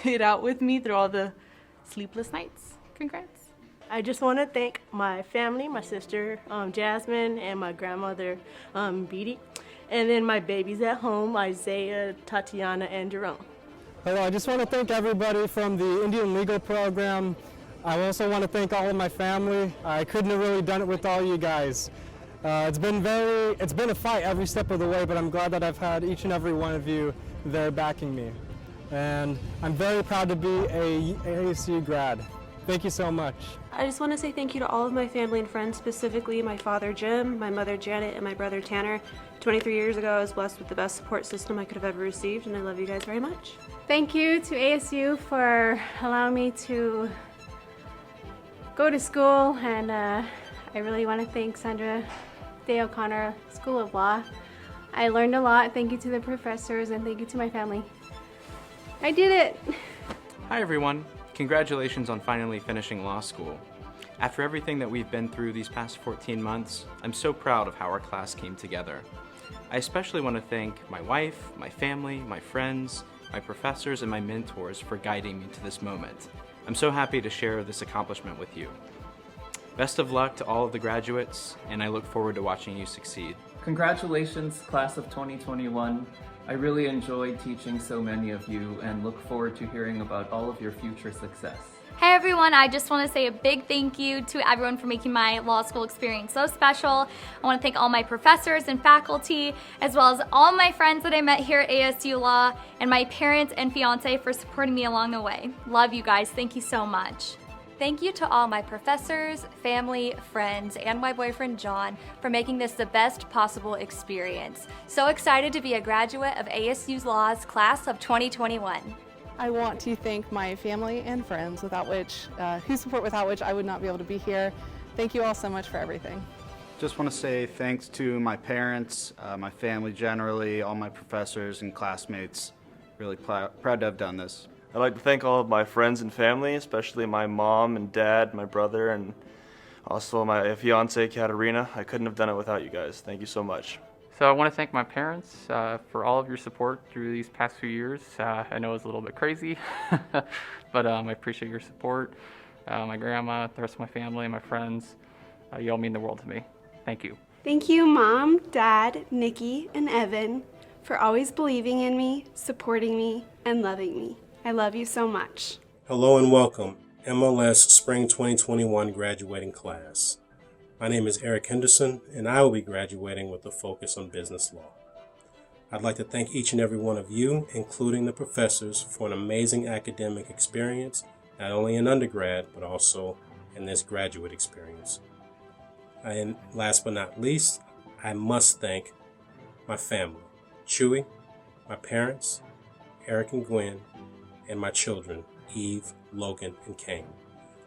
S31: it out with me through all the sleepless nights. Congrats.
S32: I just want to thank my family, my sister Jasmine, and my grandmother Beatty.
S2: And then my babies at home, Isaiah, Tatiana, and Jerome.
S23: Hello, I just want to thank everybody from the Indian Legal Program. I also want to thank all of my family. I couldn't have really done it with all you guys. It's been a fight every step of the way, but I'm glad that I've had each and every one of you there backing me. And I'm very proud to be a ASU grad. Thank you so much.
S31: I just want to say thank you to all of my family and friends, specifically my father Jim, my mother Janet, and my brother Tanner. 23 years ago, I was blessed with the best support system I could have ever received, and I love you guys very much.
S29: Thank you to ASU for allowing me to go to school, and I really want to thank Sandra Day O'Connor School of Law. I learned a lot. Thank you to the professors, and thank you to my family. I did it!
S3: Hi everyone. Congratulations on finally finishing law school. After everything that we've been through these past 14 months, I'm so proud of how our class came together. I especially want to thank my wife, my family, my friends, my professors, and my mentors for guiding me to this moment. I'm so happy to share this accomplishment with you. Best of luck to all of the graduates, and I look forward to watching you succeed.
S4: Congratulations, class of 2021. I really enjoyed teaching so many of you and look forward to hearing about all of your future success.
S5: Hey everyone, I just want to say a big thank you to everyone for making my law school experience so special. I want to thank all my professors and faculty, as well as all my friends that I met here at ASU Law, and my parents and fiance for supporting me along the way. Love you guys, thank you so much.
S8: Thank you to all my professors, family, friends, and my boyfriend John for making this the best possible experience. So excited to be a graduate of ASU Law's class of 2021.
S9: I want to thank my family and friends whose support without which I would not be able to be here. Thank you all so much for everything.
S10: Just want to say thanks to my parents, my family generally, all my professors and classmates. Really proud to have done this.
S11: I'd like to thank all of my friends and family, especially my mom and dad, my brother, and also my fiance, Katerina. I couldn't have done it without you guys. Thank you so much.
S12: So I want to thank my parents for all of your support through these past few years. I know it was a little bit crazy, but I appreciate your support. My grandma, the rest of my family, my friends, you all mean the world to me. Thank you.
S28: Thank you, Mom, Dad, Nikki, and Evan, for always believing in me, supporting me, and loving me. I love you so much.
S13: Hello and welcome, MLS Spring 2021 graduating class. My name is Eric Henderson, and I will be graduating with a focus on business law. I'd like to thank each and every one of you, including the professors, for an amazing academic experience, not only in undergrad, but also in this graduate experience. And last but not least, I must thank my family, Chewy, my parents, Eric and Gwen, and my children, Eve, Logan, and Kane.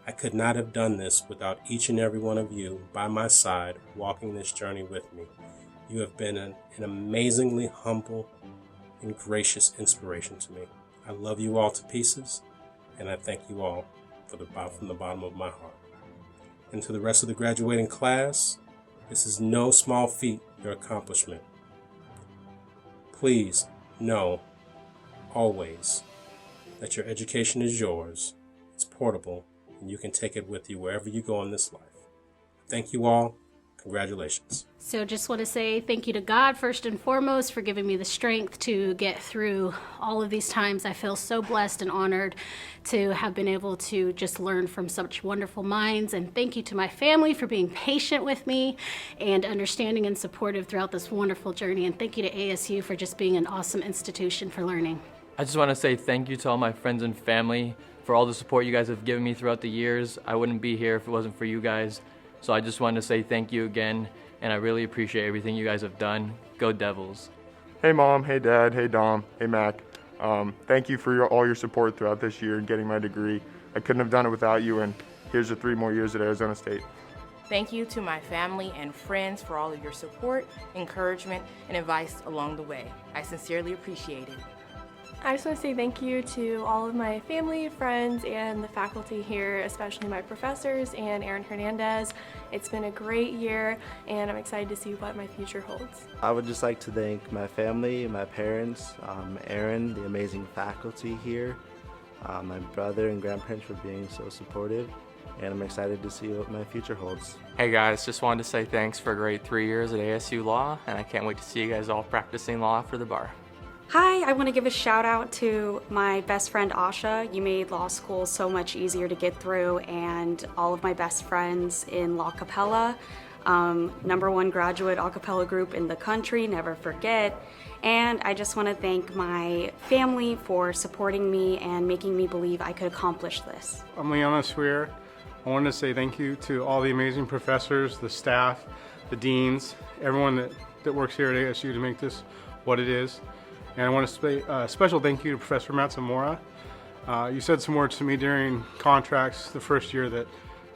S13: I could not have done this without each and every one of you by my side, walking this journey with me. You have been an amazingly humble and gracious inspiration to me. I love you all to pieces, and I thank you all from the bottom of my heart. And to the rest of the graduating class, this is no small feat, your accomplishment. Please know, always, that your education is yours, it's portable, and you can take it with you wherever you go in this life. Thank you all. Congratulations.
S28: So just want to say thank you to God first and foremost for giving me the strength to get through all of these times. I feel so blessed and honored to have been able to just learn from such wonderful minds. And thank you to my family for being patient with me and understanding and supportive throughout this wonderful journey. And thank you to ASU for just being an awesome institution for learning.
S13: I just want to say thank you to all my friends and family for all the support you guys have given me throughout the years. I wouldn't be here if it wasn't for you guys. So I just wanted to say thank you again, and I really appreciate everything you guys have done. Go Devils.
S14: Hey Mom, hey Dad, hey Dom, hey Mac. Thank you for all your support throughout this year and getting my degree. I couldn't have done it without you, and here's the 3 more years at Arizona State.
S32: Thank you to my family and friends for all of your support, encouragement, and advice along the way. I sincerely appreciate it.
S31: I just want to say thank you to all of my family, friends, and the faculty here, especially my professors and Aaron Hernandez. It's been a great year, and I'm excited to see what my future holds.
S33: I would just like to thank my family, my parents, Aaron, the amazing faculty here, my brother and grandparents for being so supportive, and I'm excited to see what my future holds.
S12: Hey guys, just wanted to say thanks for a great 3 years at ASU Law, and I can't wait to see you guys all practicing law after the bar.
S1: Hi, I want to give a shout out to my best friend Asha. You made law school so much easier to get through, and all of my best friends in La Capella, #1 graduate a cappella group in the country, never forget. And I just want to thank my family for supporting me and making me believe I could accomplish this.
S6: I'm Leona Swear. I wanted to say thank you to all the amazing professors, the staff, the deans, everyone that works here at ASU to make this what it is. And I want to say a special thank you to Professor Matsumura. You said some words to me during contracts the first year that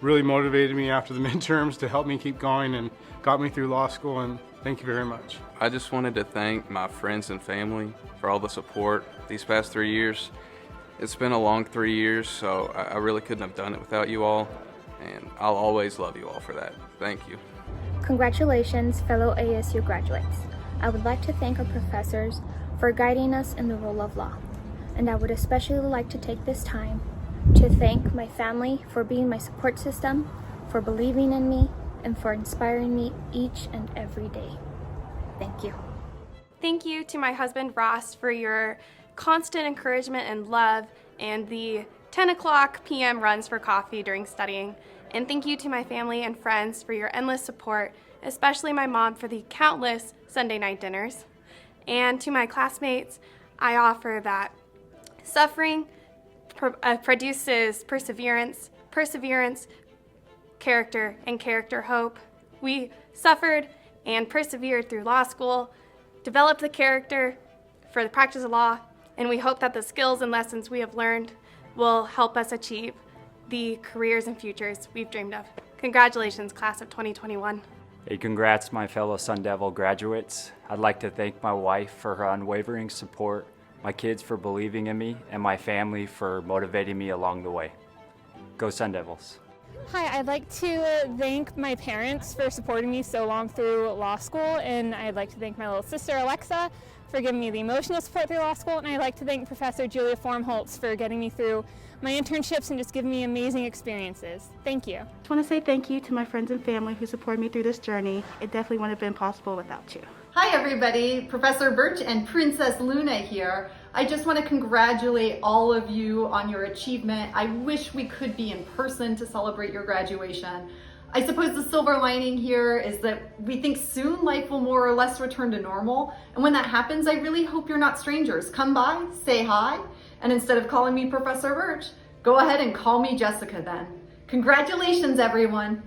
S6: really motivated me after the midterms to help me keep going and got me through law school, and thank you very much.
S7: I just wanted to thank my friends and family for all the support these past 3 years. It's been a long 3 years, so I really couldn't have done it without you all, and I'll always love you all for that. Thank you.
S15: Congratulations, fellow ASU graduates. I would like to thank our professors for guiding us in the rule of law. And I would especially like to take this time to thank my family for being my support system, for believing in me, and for inspiring me each and every day. Thank you.
S31: Thank you to my husband Ross for your constant encouragement and love, and the 10 o'clock p.m. runs for coffee during studying. And thank you to my family and friends for your endless support, especially my mom for the countless Sunday night dinners. And to my classmates, I offer that suffering produces perseverance, perseverance, character, and character hope. We suffered and persevered through law school, developed the character for the practice of law, and we hope that the skills and lessons we have learned will help us achieve the careers and futures we've dreamed of. Congratulations, class of 2021.
S16: Hey, congrats, my fellow Sun Devil graduates. I'd like to thank my wife for her unwavering support, my kids for believing in me, and my family for motivating me along the way. Go Sun Devils.
S17: Hi, I'd like to thank my parents for supporting me so long through law school, and I'd like to thank my little sister Alexa for giving me the emotional support through law school, and I'd like to thank Professor Julia Formholtz for getting me through my internships and just giving me amazing experiences. Thank you.
S29: I just want to say thank you to my friends and family who supported me through this journey. It definitely wouldn't have been possible without you.
S18: Hi everybody, Professor Birch and Princess Luna here. I just want to congratulate all of you on your achievement. I wish we could be in person to celebrate your graduation. I suppose the silver lining here is that we think soon life will more or less return to normal. And when that happens, I really hope you're not strangers. Come by, say hi, and instead of calling me Professor Birch, go ahead and call me Jessica then. Congratulations, everyone.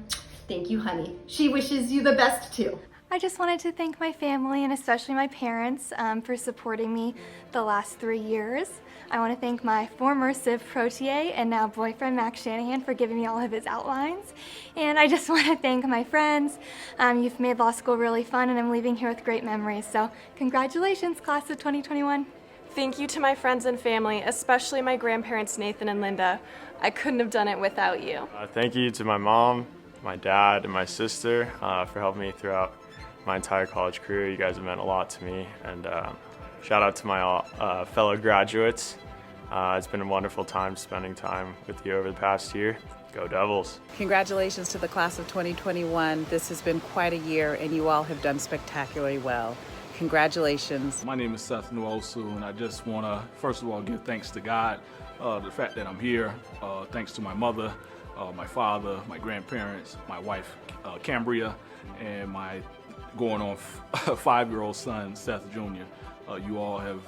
S18: Thank you, honey. She wishes you the best too.
S8: I just wanted to thank my family and especially my parents for supporting me the last 3 years. I want to thank my former Civ protege and now boyfriend Max Shanahan for giving me all of his outlines. And I just want to thank my friends. You've made law school really fun, and I'm leaving here with great memories. So congratulations, class of 2021.
S31: Thank you to my friends and family, especially my grandparents Nathan and Linda. I couldn't have done it without you.
S11: Thank you to my mom, my dad, and my sister for helping me throughout my entire college career. You guys have meant a lot to me, and shout out to my fellow graduates. It's been a wonderful time spending time with you over the past year. Go Devils.
S19: Congratulations to the class of 2021. This has been quite a year, and you all have done spectacularly well. Congratulations.
S20: My name is Seth Nwosu, and I just want to, first of all, give thanks to God, the fact that I'm here, thanks to my mother, my father, my grandparents, my wife, Cambria, and my going on 5-year-old son, Seth Jr. You all have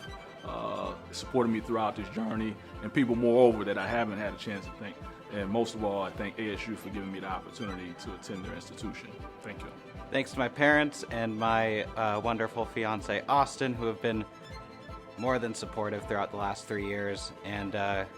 S20: supported me throughout this journey, and people moreover that I haven't had a chance to thank. And most of all, I thank ASU for giving me the opportunity to attend their institution. Thank you.
S10: Thanks to my parents and my wonderful fiance, Austin, who have been more than supportive throughout the last 3 years. And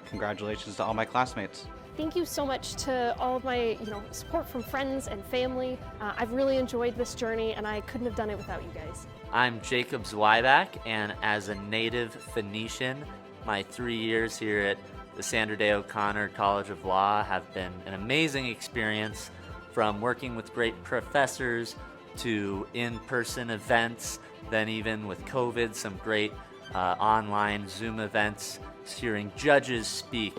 S10: congratulations to all my classmates.
S21: Thank you so much to all of my support from friends and family. I've really enjoyed this journey, and I couldn't have done it without you guys.
S22: I'm Jacob Zweiback, and as a native Phoenician, my 3 years here at the Sandra Day O'Connor College of Law have been an amazing experience, from working with great professors to in-person events, then even with COVID, some great online Zoom events, hearing judges speak,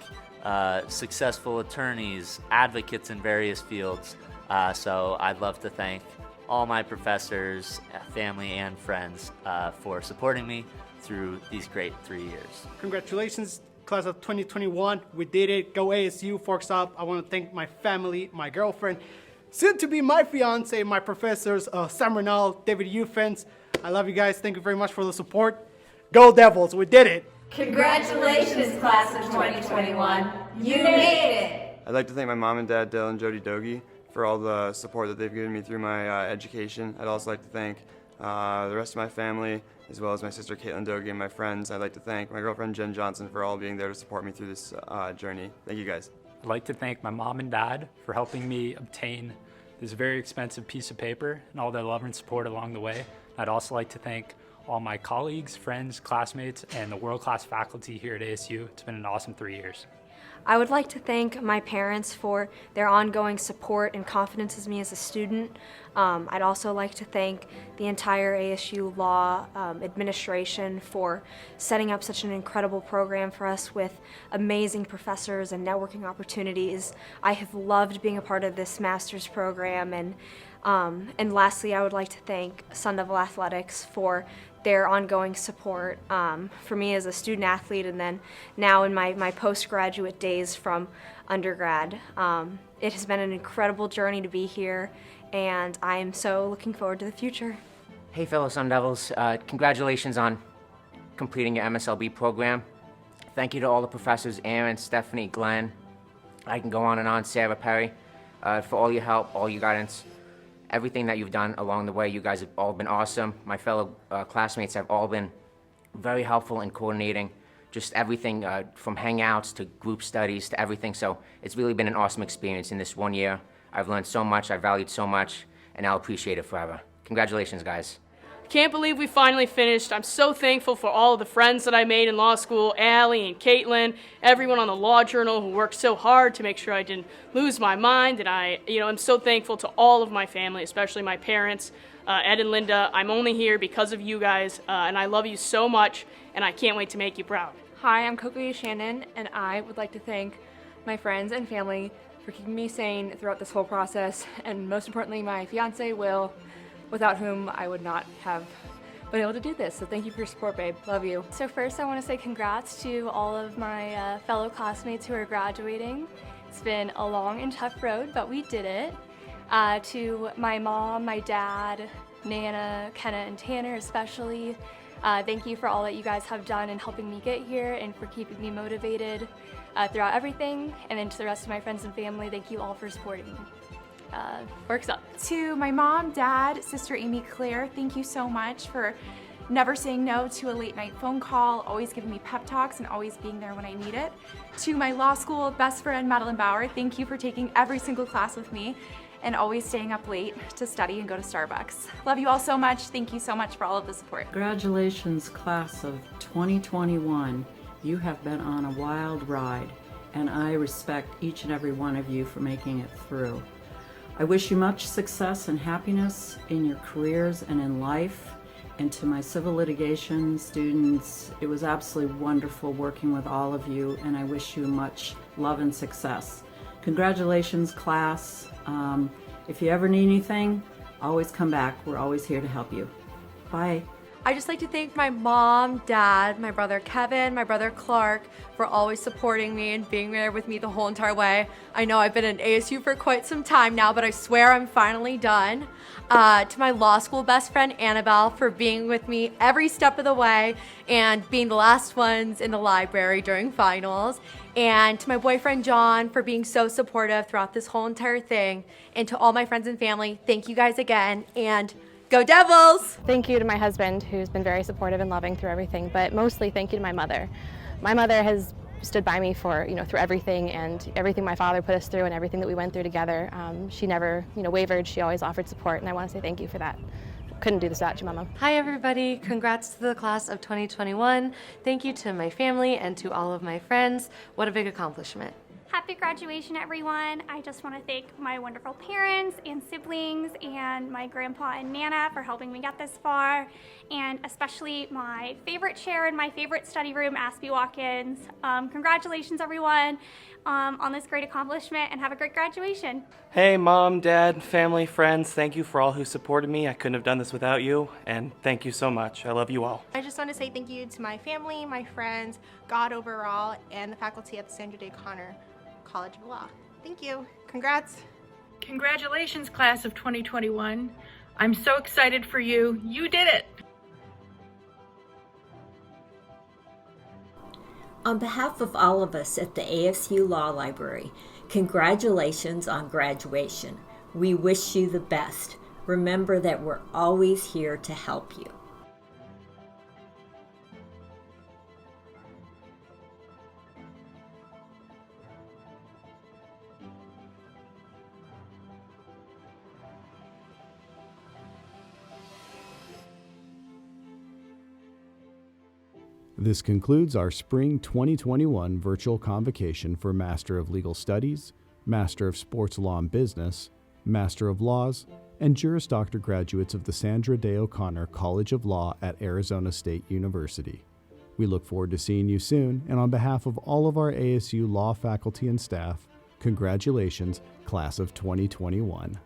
S22: successful attorneys, advocates in various fields. So I'd love to thank all my professors, family, and friends for supporting me through these great 3 years.
S2: Congratulations, class of 2021. We did it. Go ASU, forks up. I want to thank my family, my girlfriend, soon to be my fiance, my professors, Sandra, David Ufens. I love you guys. Thank you very much for the support. Go Devils, we did it.
S3: Congratulations, class of 2021. You made it.
S4: I'd like to thank my mom and dad, Dale and Jody Dogie, for all the support that they've given me through my education. I'd also like to thank the rest of my family, as well as my sister Caitlin Dogie and my friends. I'd like to thank my girlfriend Jen Johnson for all being there to support me through this journey. Thank you guys.
S5: I'd like to thank my mom and dad for helping me obtain this very expensive piece of paper and all their love and support along the way. I'd also like to thank all my colleagues, friends, classmates, and the world-class faculty here at ASU. It's been an awesome 3 years.
S9: I would like to thank my parents for their ongoing support and confidence in me as a student. I'd also like to thank the entire ASU Law administration for setting up such an incredible program for us with amazing professors and networking opportunities. I have loved being a part of this master's program, and lastly, I would like to thank Sun Devil Athletics for their ongoing support for me as a student athlete, and then now in my postgraduate days from undergrad. It has been an incredible journey to be here, and I am so looking forward to the future.
S13: Hey fellow Sun Devils, congratulations on completing your MSLB program. Thank you to all the professors, Aaron, Stephanie, Glenn, I can go on, Sarah, Perry, for all your help, all your guidance. Everything that you've done along the way. You guys have all been awesome. My fellow classmates have all been very helpful in coordinating just everything from hangouts to group studies to everything. So it's really been an awesome experience in this 1 year. I've learned so much, I've valued so much, and I'll appreciate it forever. Congratulations, guys.
S23: Can't believe we finally finished. I'm so thankful for all of the friends that I made in law school, Allie and Caitlin, everyone on the Law Journal who worked so hard to make sure I didn't lose my mind. And I'm so thankful to all of my family, especially my parents, Ed and Linda. I'm only here because of you guys, and I love you so much, and I can't wait to make you proud.
S24: Hi, I'm Coco Shannon, and I would like to thank my friends and family for keeping me sane throughout this whole process, and most importantly, my fiance, Will, without whom I would not have been able to do this. So thank you for your support, babe. Love you.
S31: So first I want to say congrats to all of my fellow classmates who are graduating. It's been a long and tough road, but we did it. To my mom, my dad, Nana, Kenna, and Tanner especially, thank you for all that you guys have done in helping me get here and for keeping me motivated throughout everything. And then to the rest of my friends and family, thank you all for supporting me. Works up.
S25: To my mom, dad, sister Amy, Claire, thank you so much for never saying no to a late night phone call, always giving me pep talks, and always being there when I need it. To my law school best friend, Madeline Bauer, thank you for taking every single class with me and always staying up late to study and go to Starbucks. Love you all so much. Thank you so much for all of the support.
S26: Congratulations, class of 2021. You have been on a wild ride, and I respect each and every one of you for making it through. I wish you much success and happiness in your careers and in life. And to my civil litigation students, it was absolutely wonderful working with all of you, and I wish you much love and success. Congratulations, class. If you ever need anything, always come back. We're always here to help you. Bye.
S24: I'd just like to thank my mom, dad, my brother Kevin, my brother Clark for always supporting me and being there with me the whole entire way. I know I've been in ASU for quite some time now, but I swear I'm finally done. To my law school best friend Annabelle for being with me every step of the way and being the last ones in the library during finals. And to my boyfriend John for being so supportive throughout this whole entire thing. And to all my friends and family, thank you guys again, and go Devils!
S21: Thank you to my husband, who's been very supportive and loving through everything, but mostly thank you to my mother. My mother has stood by me for, through everything, and everything my father put us through and everything that we went through together. She never, wavered. She always offered support, and I want to say thank you for that. Couldn't do this without you, Mama.
S27: Hi everybody, congrats to the class of 2021. Thank you to my family and to all of my friends. What a big accomplishment.
S1: Happy graduation, everyone. I just want to thank my wonderful parents and siblings and my grandpa and Nana for helping me get this far, and especially my favorite chair in my favorite study room, Aspie Watkins. Congratulations, everyone, on this great accomplishment, and have a great graduation.
S6: Hey, Mom, Dad, family, friends, thank you for all who supported me. I couldn't have done this without you, and thank you so much. I love you all.
S7: I just want to say thank you to my family, my friends, God overall, and the faculty at the Sandra Day O'Connor College of Law. Thank you. Congrats.
S31: Congratulations, class of 2021. I'm so excited for you. You did it.
S12: On behalf of all of us at the ASU Law Library, congratulations on graduation. We wish you the best. Remember that we're always here to help you.
S14: This concludes our Spring 2021 Virtual Convocation for Master of Legal Studies, Master of Sports Law and Business, Master of Laws, and Juris Doctor graduates of the Sandra Day O'Connor College of Law at Arizona State University. We look forward to seeing you soon, and on behalf of all of our ASU Law faculty and staff, congratulations, Class of 2021.